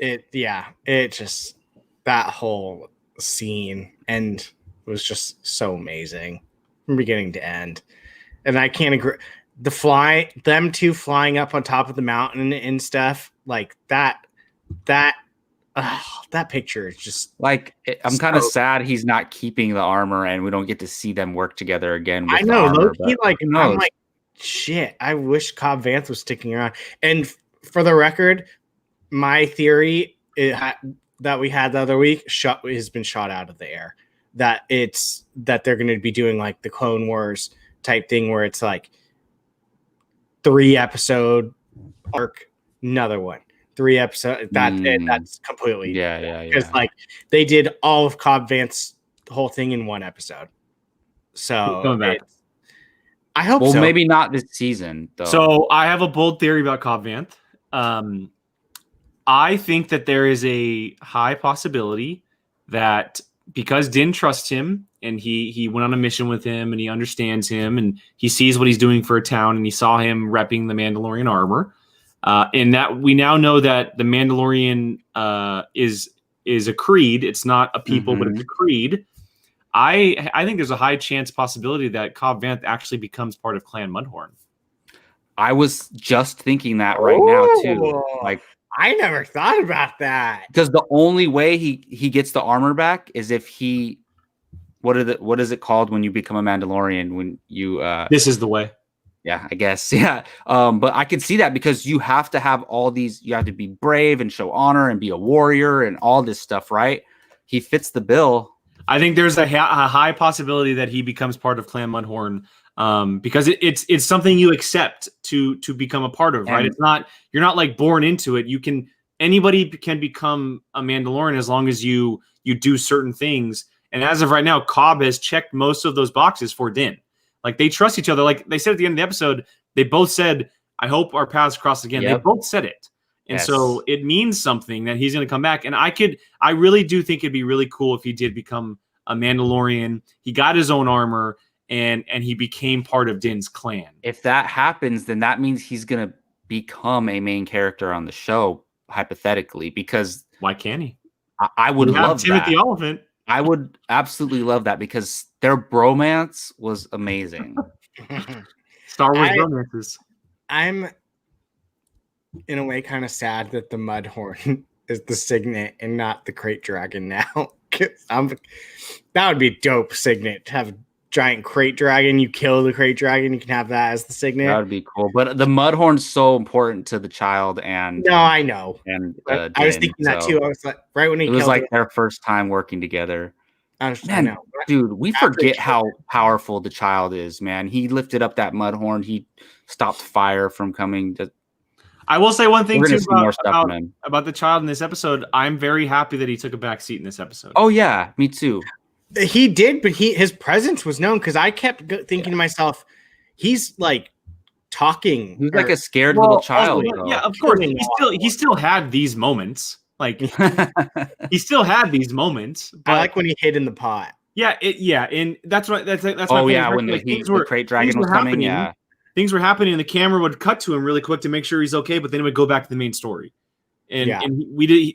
It just, that whole scene and was just so amazing from beginning to end. And I can't agree. Them two flying up on top of the mountain and stuff like that picture is just like, I'm kind of sad he's not keeping the armor and we don't get to see them work together again. I know, Loki, I'm like, shit, I wish Cobb Vanth was sticking around. And for the record, my theory that we had the other week has been shot out of the air. That they're going to be doing like the Clone Wars type thing where it's like 3-episode arc, another one, 3 episodes. That's completely because like they did all of Cobb Vanth's whole thing in 1 episode. So I hope so. Well, maybe not this season though. So I have a bold theory about Cobb Vanth. I think that there is a high possibility that because Din trusts him and he went on a mission with him and he understands him and he sees what he's doing for a town and he saw him repping the Mandalorian armor, and that we now know that the Mandalorian is a creed. It's not a people, but it's a creed. I think there's a high chance possibility that Cobb Vanth actually becomes part of Clan Mudhorn. I was just thinking that right now too. Like, I never thought about that. Because the only way he gets the armor back is if he what is it called when you become a Mandalorian? When you This is the way. Yeah, I guess. Yeah. But I can see that because you have to have all these, you have to be brave and show honor and be a warrior and all this stuff, right? He fits the bill. I think there's a high possibility that he becomes part of Clan Mudhorn. Because it's something you accept to become a part of, right? It's not, you're not like born into it. Anybody can become a Mandalorian as long as you do certain things. And as of right now, Cobb has checked most of those boxes for Din. Like they trust each other. Like they said at the end of the episode, they both said, "I hope our paths cross again." Yep. They both said it. And so it means something that he's going to come back. And I really do think it'd be really cool if he did become a Mandalorian. He got his own armor. And he became part of Din's clan. If that happens, then that means he's going to become a main character on the show, hypothetically, because why can't he? I would love that. Timothy Oliphant. I would absolutely love that because their bromance was amazing. Star Wars romances. I'm in a way kind of sad that the Mudhorn is the signet and not the Crate Dragon now. That would be a dope signet to have a giant Crate Dragon. You kill the Crate Dragon, you can have that as the signet. That would be cool. But the Mudhorn's so important to the child and no, I know. And I was thinking that too. I was like, right when he it was like their first time working together. I know. Dude, we forget how powerful the child is, man. He lifted up that Mudhorn. He stopped fire from coming. I will say one thing too about the child in this episode. I'm very happy that he took a back seat in this episode. Oh yeah, me too. He did, but his presence was known because I kept thinking to myself, he's like talking. He's like a scared little child. Yeah, of course. He still had these moments. Like he still had these moments. But I like when he hid in the pot. Yeah, and that's what that's. Oh yeah, when the Crate Dragon was coming. Yeah. Things were happening, and the camera would cut to him really quick to make sure he's okay, but then it would go back to the main story. And we did.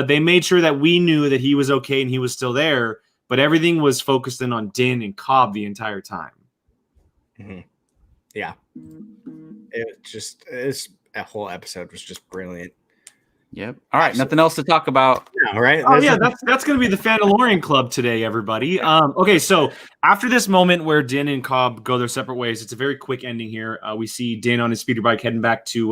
They made sure that we knew that he was okay and he was still there, but everything was focused in on Din and Cobb the entire time. Mm-hmm. Yeah, a whole episode was just brilliant. Yep. All right. Nothing else to talk about. Yeah, right. Oh yeah, that's going to be the Fandalorian Club today, everybody. Okay, so after this moment where Din and Cobb go their separate ways, it's a very quick ending here. We see Din on his speeder bike heading back to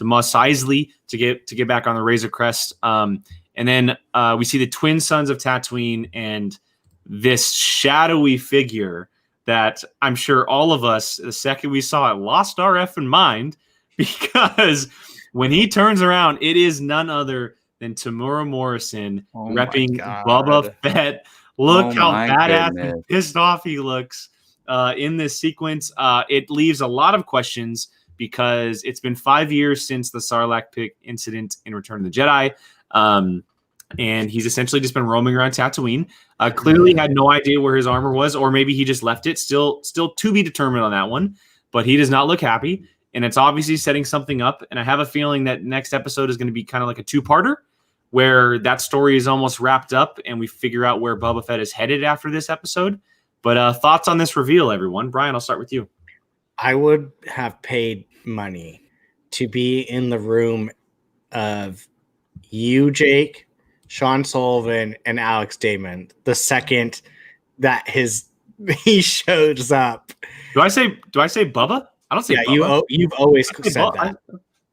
Mos Eisley to get back on the Razor Crest, and then we see the twin sons of Tatooine and this shadowy figure that I'm sure all of us, the second we saw it, lost our effing mind because. When he turns around, it is none other than Tamura Morrison repping Bubba Fett. Look how badass and pissed off he looks in this sequence. It leaves a lot of questions because it's been 5 years since the Sarlacc pit incident in Return of the Jedi. And he's essentially just been roaming around Tatooine. Clearly had no idea where his armor was, or maybe he just left it. Still to be determined on that one. But he does not look happy. And it's obviously setting something up. And I have a feeling that next episode is going to be kind of like a two-parter where that story is almost wrapped up and we figure out where Bubba Fett is headed after this episode. But thoughts on this reveal, everyone? Brian, I'll start with you. I would have paid money to be in the room of you, Jake, Sean Sullivan, and Alex Damon the second that he shows up. Do I say Bubba? I don't say Bubba. You've always said that.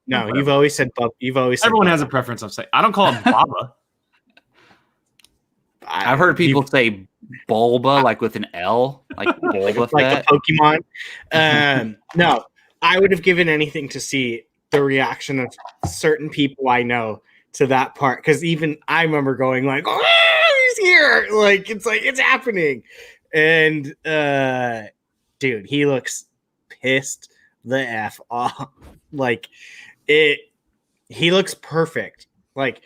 No, you've always said Bubba. You've always said everyone Bubba. has a preference. I'm saying I don't call him Bubba. I've heard people say Bulba, like with an L, like Boba Fett. Like a Pokemon. No, I would have given anything to see the reaction of certain people I know to that part, because even I remember going like, "Oh, he's here!" Like it's happening, and dude, he looks pissed the F off. Like it, he looks perfect. Like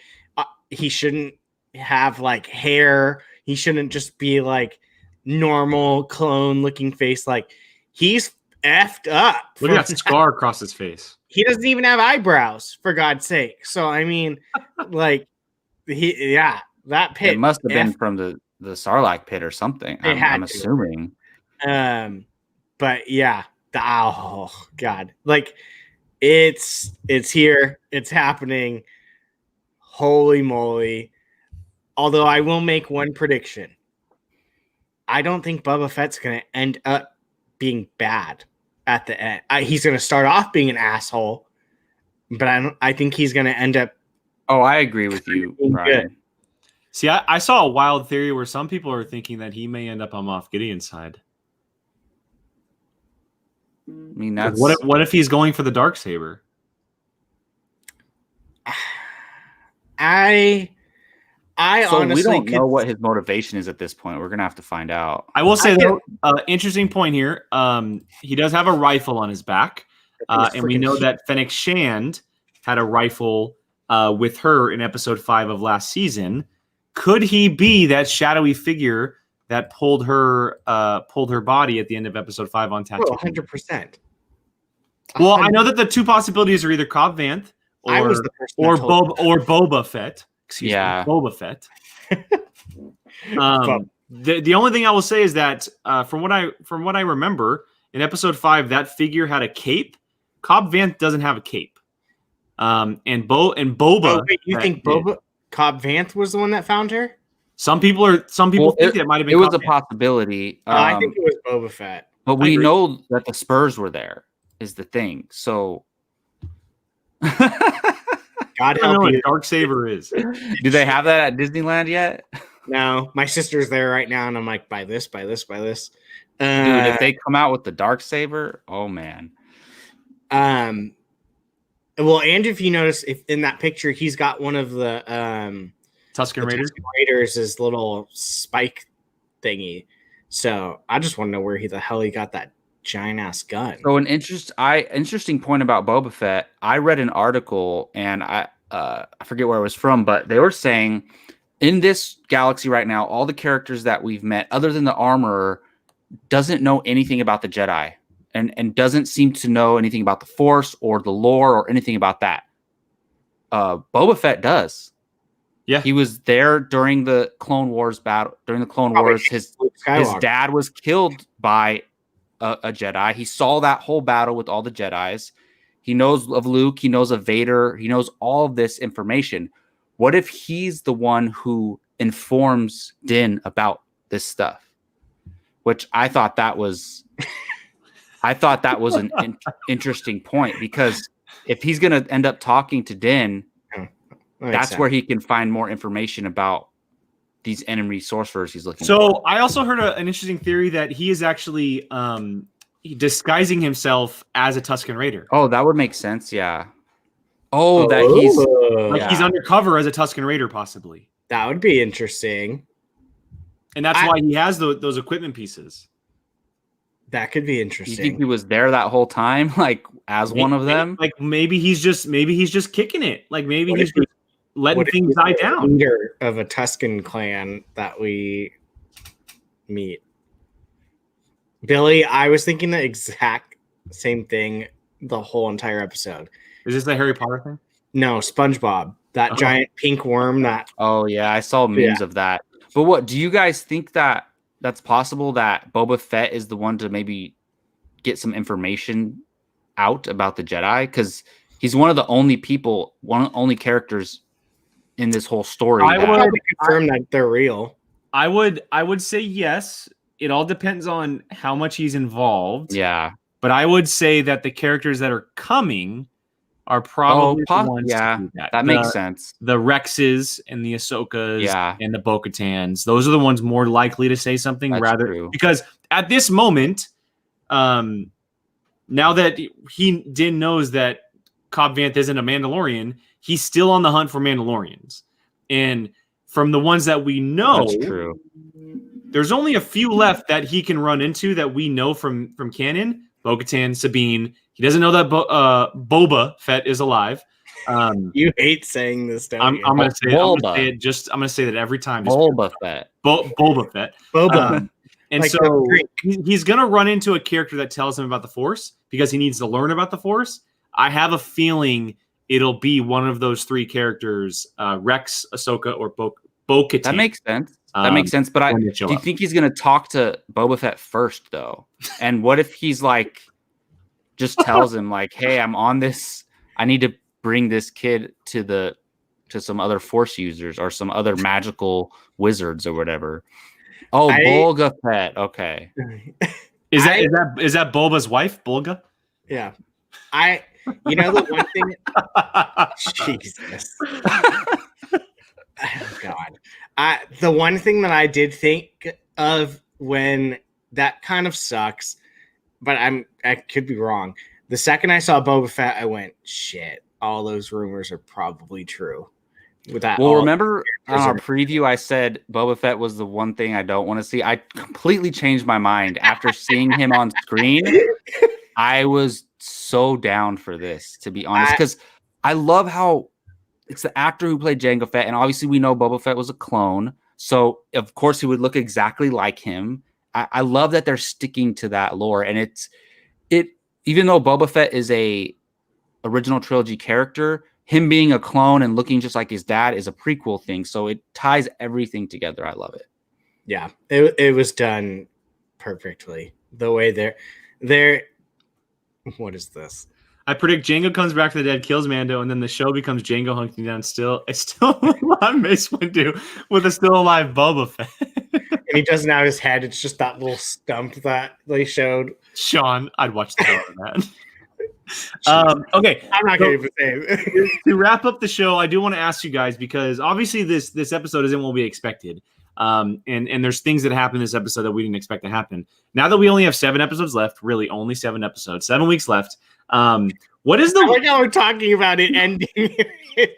he shouldn't have like hair. He shouldn't just be like normal clone looking face. Like he's effed up. Look at that scar across his face. He doesn't even have eyebrows, for God's sake. So I mean, like that pit. It must have been from the Sarlacc pit or something. I'm assuming. But yeah, oh God, like it's here, it's happening. Holy moly! Although I will make one prediction. I don't think Bubba Fett's going to end up being bad at the end. He's going to start off being an asshole, but I think he's going to end up. Oh, I agree with you, Brian. Good. See, I saw a wild theory where some people are thinking that he may end up on Moff Gideon's side. I mean, that's what if he's going for the Darksaber? I honestly, we don't know what his motivation is at this point. We're gonna have to find out. I will say though, interesting point here. He does have a rifle on his back, and we know that Fennec Shand had a rifle with her in episode 5 of last season. Could he be that shadowy figure that pulled her body at the end of episode 5 on Tatooine? 100%. Well, I know that the two possibilities are either Cobb Vanth or Boba Fett. Excuse me, Boba Fett. The only thing I will say is that from what I remember, In episode 5, that figure had a cape. Cobb Vanth doesn't have a cape. And Boba. Oh, wait, you think Cobb Vanth was the one that found her? Some people think that might have been. It was Cobb a Vanth. possibility. I think it was Boba Fett. But we know that the Spurs were there. Is the thing. So. God I don't know help you. what Dark Saber is. Do they have that at Disneyland yet? No, my sister's there right now, and I'm like, buy this. Dude, if they come out with the Dark Saber, oh man. Well, and if you notice, if in that picture, he's got one of the Tuscan Raiders. Tuscan Raiders' his little spike thingy. So I just want to know where the hell he got that giant ass gun. So an interesting point about Boba Fett. I read an article, and I forget where it was from, but they were saying in this galaxy right now, all the characters that we've met, other than the Armorer, doesn't know anything about the Jedi. And doesn't seem to know anything about the Force or the lore or anything about that. Boba Fett does. Yeah, he was there during the Clone Wars battle. During the Clone Wars, his dad was killed by a Jedi. He saw that whole battle with all the Jedis. He knows of Luke. He knows of Vader. He knows all of this information. What if he's the one who informs Din about this stuff? Which I thought that was. I thought that was an interesting point, because if he's going to end up talking to Din, that's where he can find more information about these enemy sorcerers he's looking for. So I also heard an interesting theory that he is actually disguising himself as a Tuscan Raider. Oh, that would make sense. Yeah. Oh, that he's undercover as a Tuscan Raider, possibly. That would be interesting. And that's why he has those equipment pieces. That could be interesting. You think he was there that whole time, like as one of them? Like maybe he's just kicking it. Like maybe he's just letting things die down. Leader of a Tuscan clan that we meet. Billy, I was thinking the exact same thing the whole entire episode. Is this the Harry Potter thing? No, SpongeBob. That giant pink worm that. Oh yeah, I saw memes of that. But what do you guys think that's possible, that Boba Fett is the one to maybe get some information out about the Jedi? Because he's one of the only characters in this whole story. I would confirm that they're real. I would say yes. It all depends on how much he's involved. Yeah. But I would say that the characters that are coming are probably the ones to do that. That makes sense. The Rexes and the Ahsokas and the Bo-Katans, those are the ones more likely to say something. That's true. Because at this moment, now that Din knows that Cobb Vanth isn't a Mandalorian, he's still on the hunt for Mandalorians. And from the ones that we know, that's true. There's only a few left that he can run into that we know from canon. Bo-Katan, Sabine. He doesn't know that Boba Fett is alive. You hate saying this, don't I'm you? gonna say it. I'm gonna say that every time. Boba Fett. Boba Fett. Boba. And like so he's gonna run into a character that tells him about the Force because he needs to learn about the Force. I have a feeling it'll be one of those three characters: Rex, Ahsoka, or Bo-Katan. That makes sense. That makes sense. But do you think he's going to talk to Boba Fett first, though? And what if he's like, just tells him like, "Hey, I'm on this. I need to bring this kid to some other Force users or some other magical wizards or whatever." Oh, Boba Fett. Okay. Is that Boba's wife, Bulga? Yeah. You know the one thing. Jesus. Oh, God. The one thing that I did think of when that kind of sucks, but I could be wrong. The second I saw Boba Fett, I went, shit, all those rumors are probably true. With that, well, remember on our preview, I said Boba Fett was the one thing I don't want to see. I completely changed my mind after seeing him on screen. I was so down for this, to be honest, because I love how it's the actor who played Jango Fett, and obviously we know Boba Fett was a clone, so of course he would look exactly like him. I love that they're sticking to that lore, and it even though Boba Fett is a original trilogy character, him being a clone and looking just like his dad is a prequel thing, so it ties everything together. I love it. Yeah, it was done perfectly. The way There. What is this? I predict Django comes back from the dead, kills Mando, and then the show becomes Django hunting down still. It's still alive Mace Windu with a still alive Boba Fett. And he doesn't have his head. It's just that little stump that they showed. Sean, I'd watch the hell out of that. Okay, I'm not going to say it. To wrap up the show, I do want to ask you guys, because obviously this episode isn't what we expected. And there's things that happen in this episode that we didn't expect to happen. Now that we only have 7 episodes left, really only 7 episodes, 7 weeks left. What is the? I like how we're talking about it ending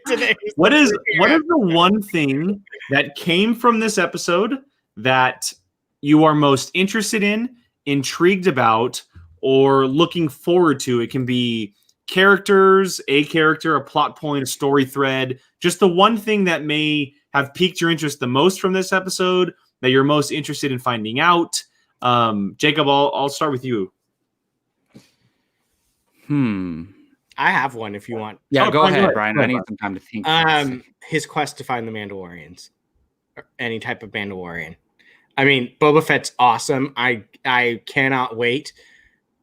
today. What is the one thing that came from this episode that you are most interested in, intrigued about, or looking forward to? It can be characters, a character, a plot point, a story thread. Just the one thing that may have piqued your interest the most from this episode that you're most interested in finding out. Jacob, I'll start with you. I have one if you want. Yeah, go ahead, Brian. I need some time to think. His quest to find the Mandalorians, or any type of Mandalorian. I mean, Boba Fett's awesome. I cannot wait,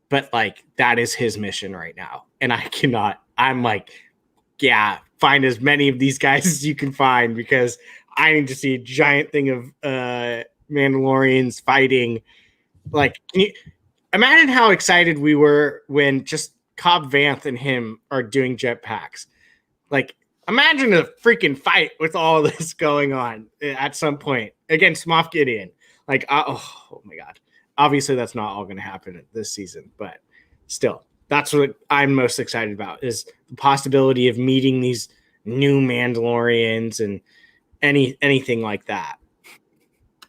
but like that is his mission right now, and I cannot. I'm like, yeah, find as many of these guys as you can find, because I need to see a giant thing of Mandalorians fighting. Like, can you imagine how excited we were when just Cobb Vanth and him are doing jetpacks? Like, imagine a freaking fight with all this going on at some point against Moff Gideon. Like, oh my God. Obviously, that's not all going to happen this season, but still, that's what I'm most excited about, is the possibility of meeting these new Mandalorians and anything like that.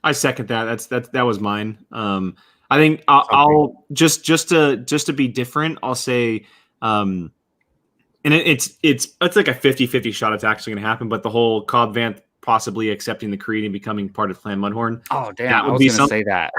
I second that. That was mine. I think I'll just to be different, I'll say, and it's like a 50-50 shot it's actually going to happen, but the whole Cobb Vanth possibly accepting the creed and becoming part of Clan Mudhorn. Oh, damn. I was going to say that.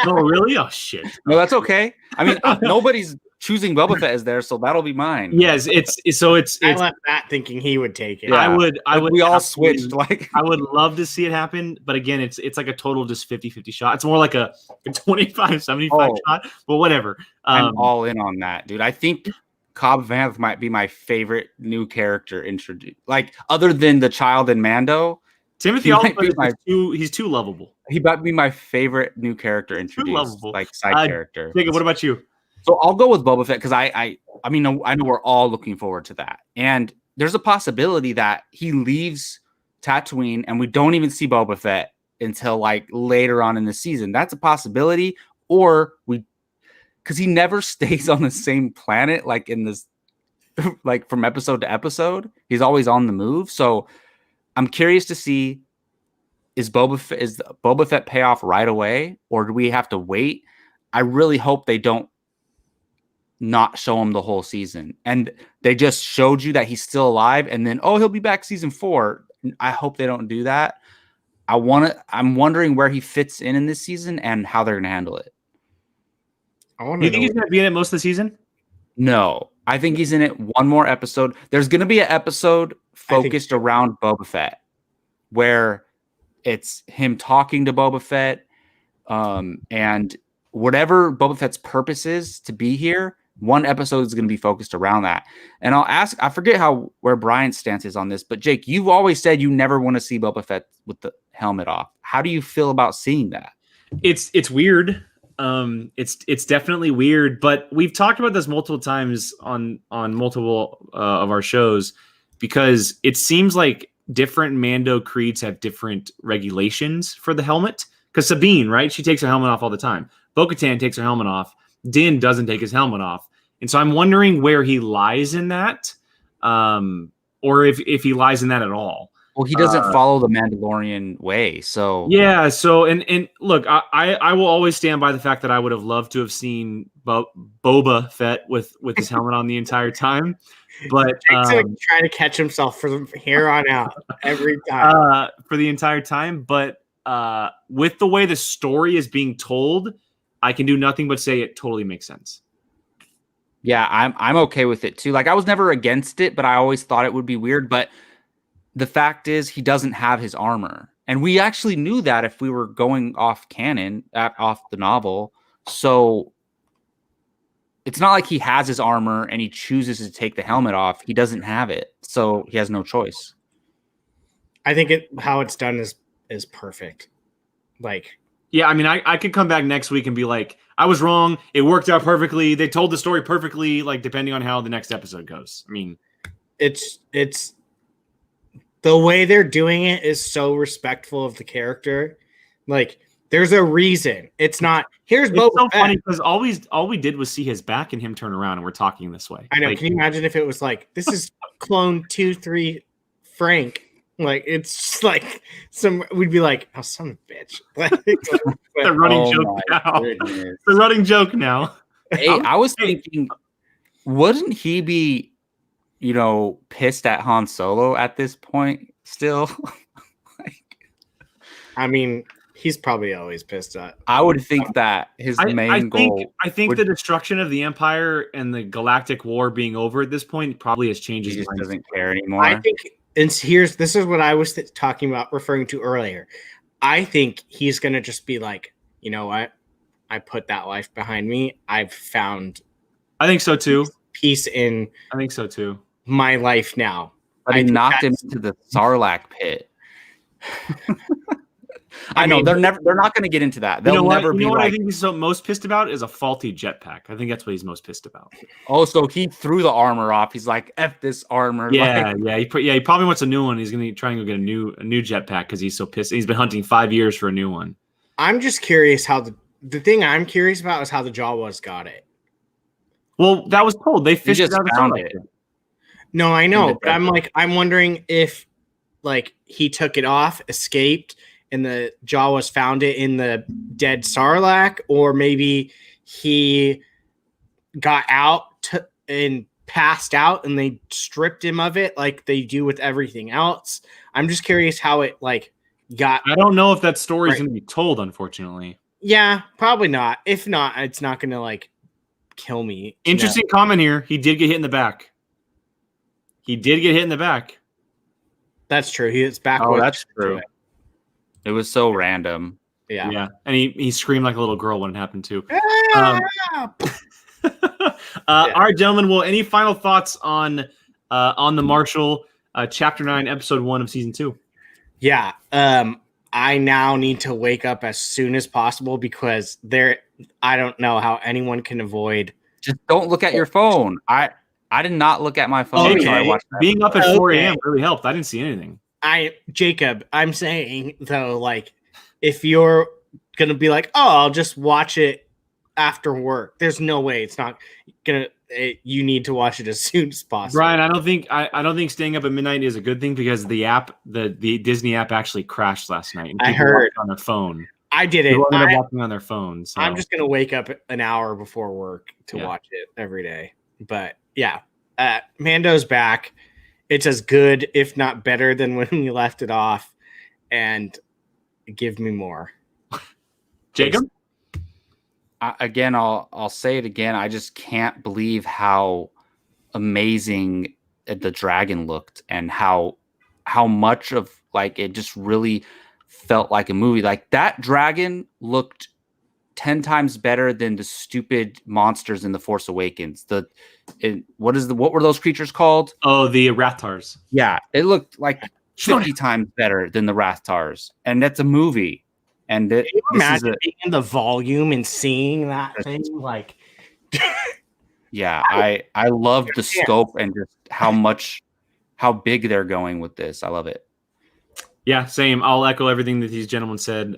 Oh, really? Oh, shit. No, that's okay. I mean, nobody's choosing Bubba Fett as there, so that'll be mine. Yes, it's I left that thinking he would take it. Yeah. I would. We all switched. Like, I would love to see it happen, but again, it's like a total just 50-50 shot. It's more like a 25-75 shot, but whatever. I'm all in on that, dude. I think Cobb Vanth might be my favorite new character introduced. Like, other than the child and Mando, Timothy Oliphant he's too lovable. He might be my favorite new character introduced, like side character. Jacob, what about you? So I'll go with Boba Fett, because I mean, I know we're all looking forward to that. And there's a possibility that he leaves Tatooine and we don't even see Boba Fett until like later on in the season. That's a possibility. Or because he never stays on the same planet, like in this, like from episode to episode, he's always on the move. So I'm curious to see, is the Boba Fett payoff right away, or do we have to wait? I really hope they don't not show him the whole season, and they just showed you that he's still alive, and then he'll be back season 4. I hope they don't do that. I'm wondering where he fits in this season and how they're gonna handle it. You think he's gonna be in it most of the season? No, I think he's in it one more episode. There's gonna be an episode focused around Boba Fett, where it's him talking to Boba Fett, and whatever Boba Fett's purpose is to be here, one episode is going to be focused around that. And I'll ask, I forget where Brian's stance is on this, but Jake, you've always said you never want to see Boba Fett with the helmet off. How do you feel about seeing that? It's weird. It's definitely weird, but we've talked about this multiple times on multiple of our shows, because it seems like different Mando creeds have different regulations for the helmet. Because Sabine, right? She takes her helmet off all the time. Bo-Katan takes her helmet off. Din doesn't take his helmet off. And so I'm wondering where he lies in that, or if he lies in that at all. Well, he doesn't follow the Mandalorian way, so yeah. So and look, I will always stand by the fact that I would have loved to have seen Boba Fett with his helmet on the entire time, but trying to catch himself from here on out every time for the entire time. But with the way the story is being told, I can do nothing but say it totally makes sense. Yeah, I'm okay with it too. Like, I was never against it, but I always thought it would be weird. But the fact is, he doesn't have his armor, and we actually knew that if we were going off canon, off the novel. So it's not like he has his armor and he chooses to take the helmet off. He doesn't have it, so he has no choice. I think how it's done is perfect. Like, yeah, I mean, I could come back next week and be like, I was wrong. It worked out perfectly. They told the story perfectly, like, depending on how the next episode goes. I mean, it's the way they're doing it is so respectful of the character. Like, there's a reason. It's not, here's Boba so Fett. funny because all we did was see his back and him turn around, and we're talking this way. I know. Like, Can you imagine if it was like, this is clone 2-3 Frank? Like, it's just like we'd be like, oh, son of a bitch. the running joke now. The running joke now. Hey, I was thinking, wouldn't he be, pissed at Han Solo at this point still? I mean, he's probably always pissed at. I would think that his main goal. I think the destruction of the Empire and the Galactic War being over at this point probably has changed He his just mind. doesn't care anymore. I think, and this is what I was talking about, referring to earlier. I think he's gonna just be like, you know what? I put that life behind me. I've found. I think so too. Peace in. I think so too. My life now. But he knocked him into the Sarlacc pit. I know they're not going to get into that. They'll never be. What I think he's most pissed about is a faulty jetpack. I think that's what he's most pissed about. Oh, so he threw the armor off. He's like, "F this armor." Yeah, He probably wants a new one. He's going to try and go get a new jetpack because he's so pissed. He's been hunting 5 years for a new one. I'm just curious how the thing I'm curious about is how the Jawas got it. Well, that was told. They fished it out of the found Sarlacc. No, I know, but I'm wondering if like he took it off, escaped, and the Jawas found it in the dead Sarlacc, or maybe he got out and passed out and they stripped him of it like they do with everything else. I'm just curious how it got. I don't know if that story is going to be told, unfortunately. Yeah, probably not. If not, it's not going to kill me. Interesting comment here. He did get hit in the back. That's true. It's back. Oh, that's true. It was so random. Yeah. And he screamed like a little girl when it happened too. All right, gentlemen. Well, any final thoughts on the Marshal, Chapter 9, Episode 1 of Season 2? Yeah. I now need to wake up as soon as possible because I don't know how anyone can avoid. Just don't look at your phone. I did not look at my phone. Okay. I watched that. Being up at 4 a.m. really helped. I didn't see anything. Jacob, I'm saying though, if you're gonna be like, oh, I'll just watch it after work. There's no way it's not gonna. You need to watch it as soon as possible. Brian, I don't think staying up at midnight is a good thing because the app, the Disney app, actually crashed last night. And I heard on their phone. I did it. People ended up watching on their phones. So. I'm just gonna wake up an hour before work to watch it every day. But yeah, Mando's back. It's as good, if not better, than when we left it off. And give me more. Jacob? Again, I'll say it again. I just can't believe how amazing the dragon looked and how much of it just really felt like a movie. Like that dragon looked 10 times better than the stupid monsters in The Force Awakens. What were those creatures called? Oh, the Rathars. Yeah, it looked like 50 times better than the Rathars, and that's a movie. And can you imagine being in the volume and seeing that thing? Yeah, I love the scope and just how big they're going with this. I love it. Yeah, same. I'll echo everything that these gentlemen said.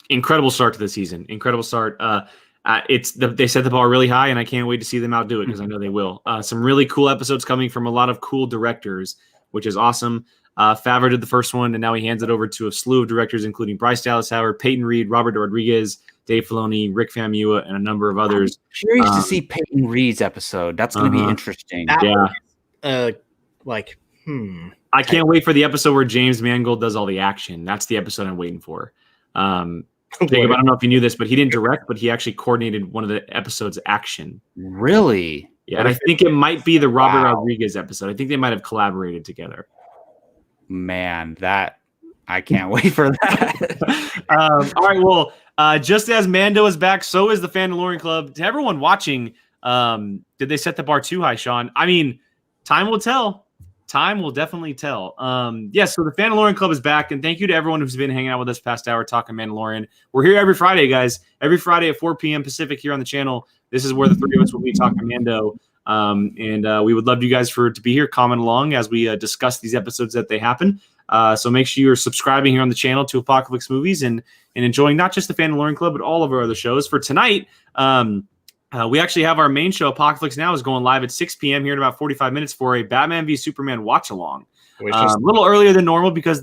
Incredible start to the season. Incredible start. They set the bar really high, and I can't wait to see them outdo it because I know they will. Some really cool episodes coming from a lot of cool directors, which is awesome. Favreau did the first one, and now he hands it over to a slew of directors, including Bryce Dallas Howard, Peyton Reed, Robert Rodriguez, Dave Filoni, Rick Famuyiwa, and a number of others. I'm curious to see Peyton Reed's episode. That's going to be interesting. I can't wait for the episode where James Mangold does all the action. That's the episode I'm waiting for. Jacob, I don't know if you knew this, but he didn't direct, but he actually coordinated one of the episode's action. Really? Yeah, and I think it might be the Robert Rodriguez episode. I think they might have collaborated together. Man, I can't wait for that. All right, well, just as Mando is back, so is the Fandalorian Club. To everyone watching, Did they set the bar too high, Sean? I mean, time will tell. Time will definitely tell. Yes, so the Fandalorian Club is back, and thank you to everyone who's been hanging out with us past hour talking Mandalorian. We're here every Friday, guys. Every Friday at 4 p.m. Pacific here on the channel. This is where the three of us will be talking Mando. And we would love you guys to be here, comment along as we discuss these episodes that they happen. So make sure you're subscribing here on the channel to Apocaflix Movies and enjoying not just the Fandalorian Club, but all of our other shows. For tonight, we actually have our main show, Apocaflix Now, is going live at 6 p.m. here in about 45 minutes for a Batman v Superman watch-along. A little earlier than normal because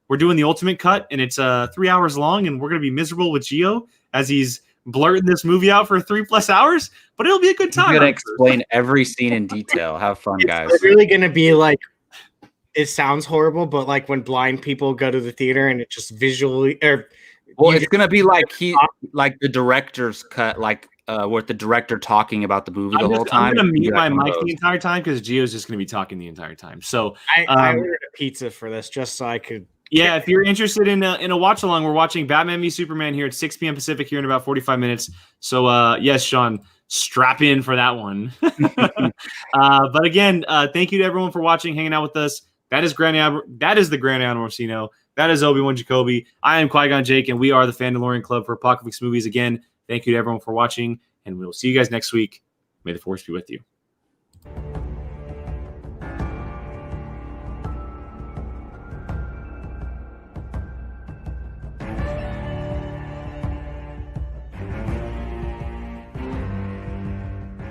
we're doing the ultimate cut, and it's 3 hours long, and we're going to be miserable with Gio as he's blurting this movie out for 3+ hours, but it'll be a good time. I'm going to explain every scene in detail. Have fun, guys. It's really going to be like, it sounds horrible, but like when blind people go to the theater and it just visually... it's going to be like the director's cut, with the director talking about the movie the whole time. I'm going to mute my mic the entire time because Gio's just going to be talking the entire time. So I ordered a pizza for this just so I could... Yeah, if you're interested in a watch-along, we're watching Batman v Superman here at 6 p.m. Pacific here in about 45 minutes. So, yes, Sean, strap in for that one. But again, thank you to everyone for watching, hanging out with us. That is the Grand Admiral Orsino. That is Obi-Wan Jacoby. I am Qui-Gon Jake, and we are the Fandalorian Club for Apocaflix Movies. Again, thank you to everyone for watching, and we'll see you guys next week. May the Force be with you.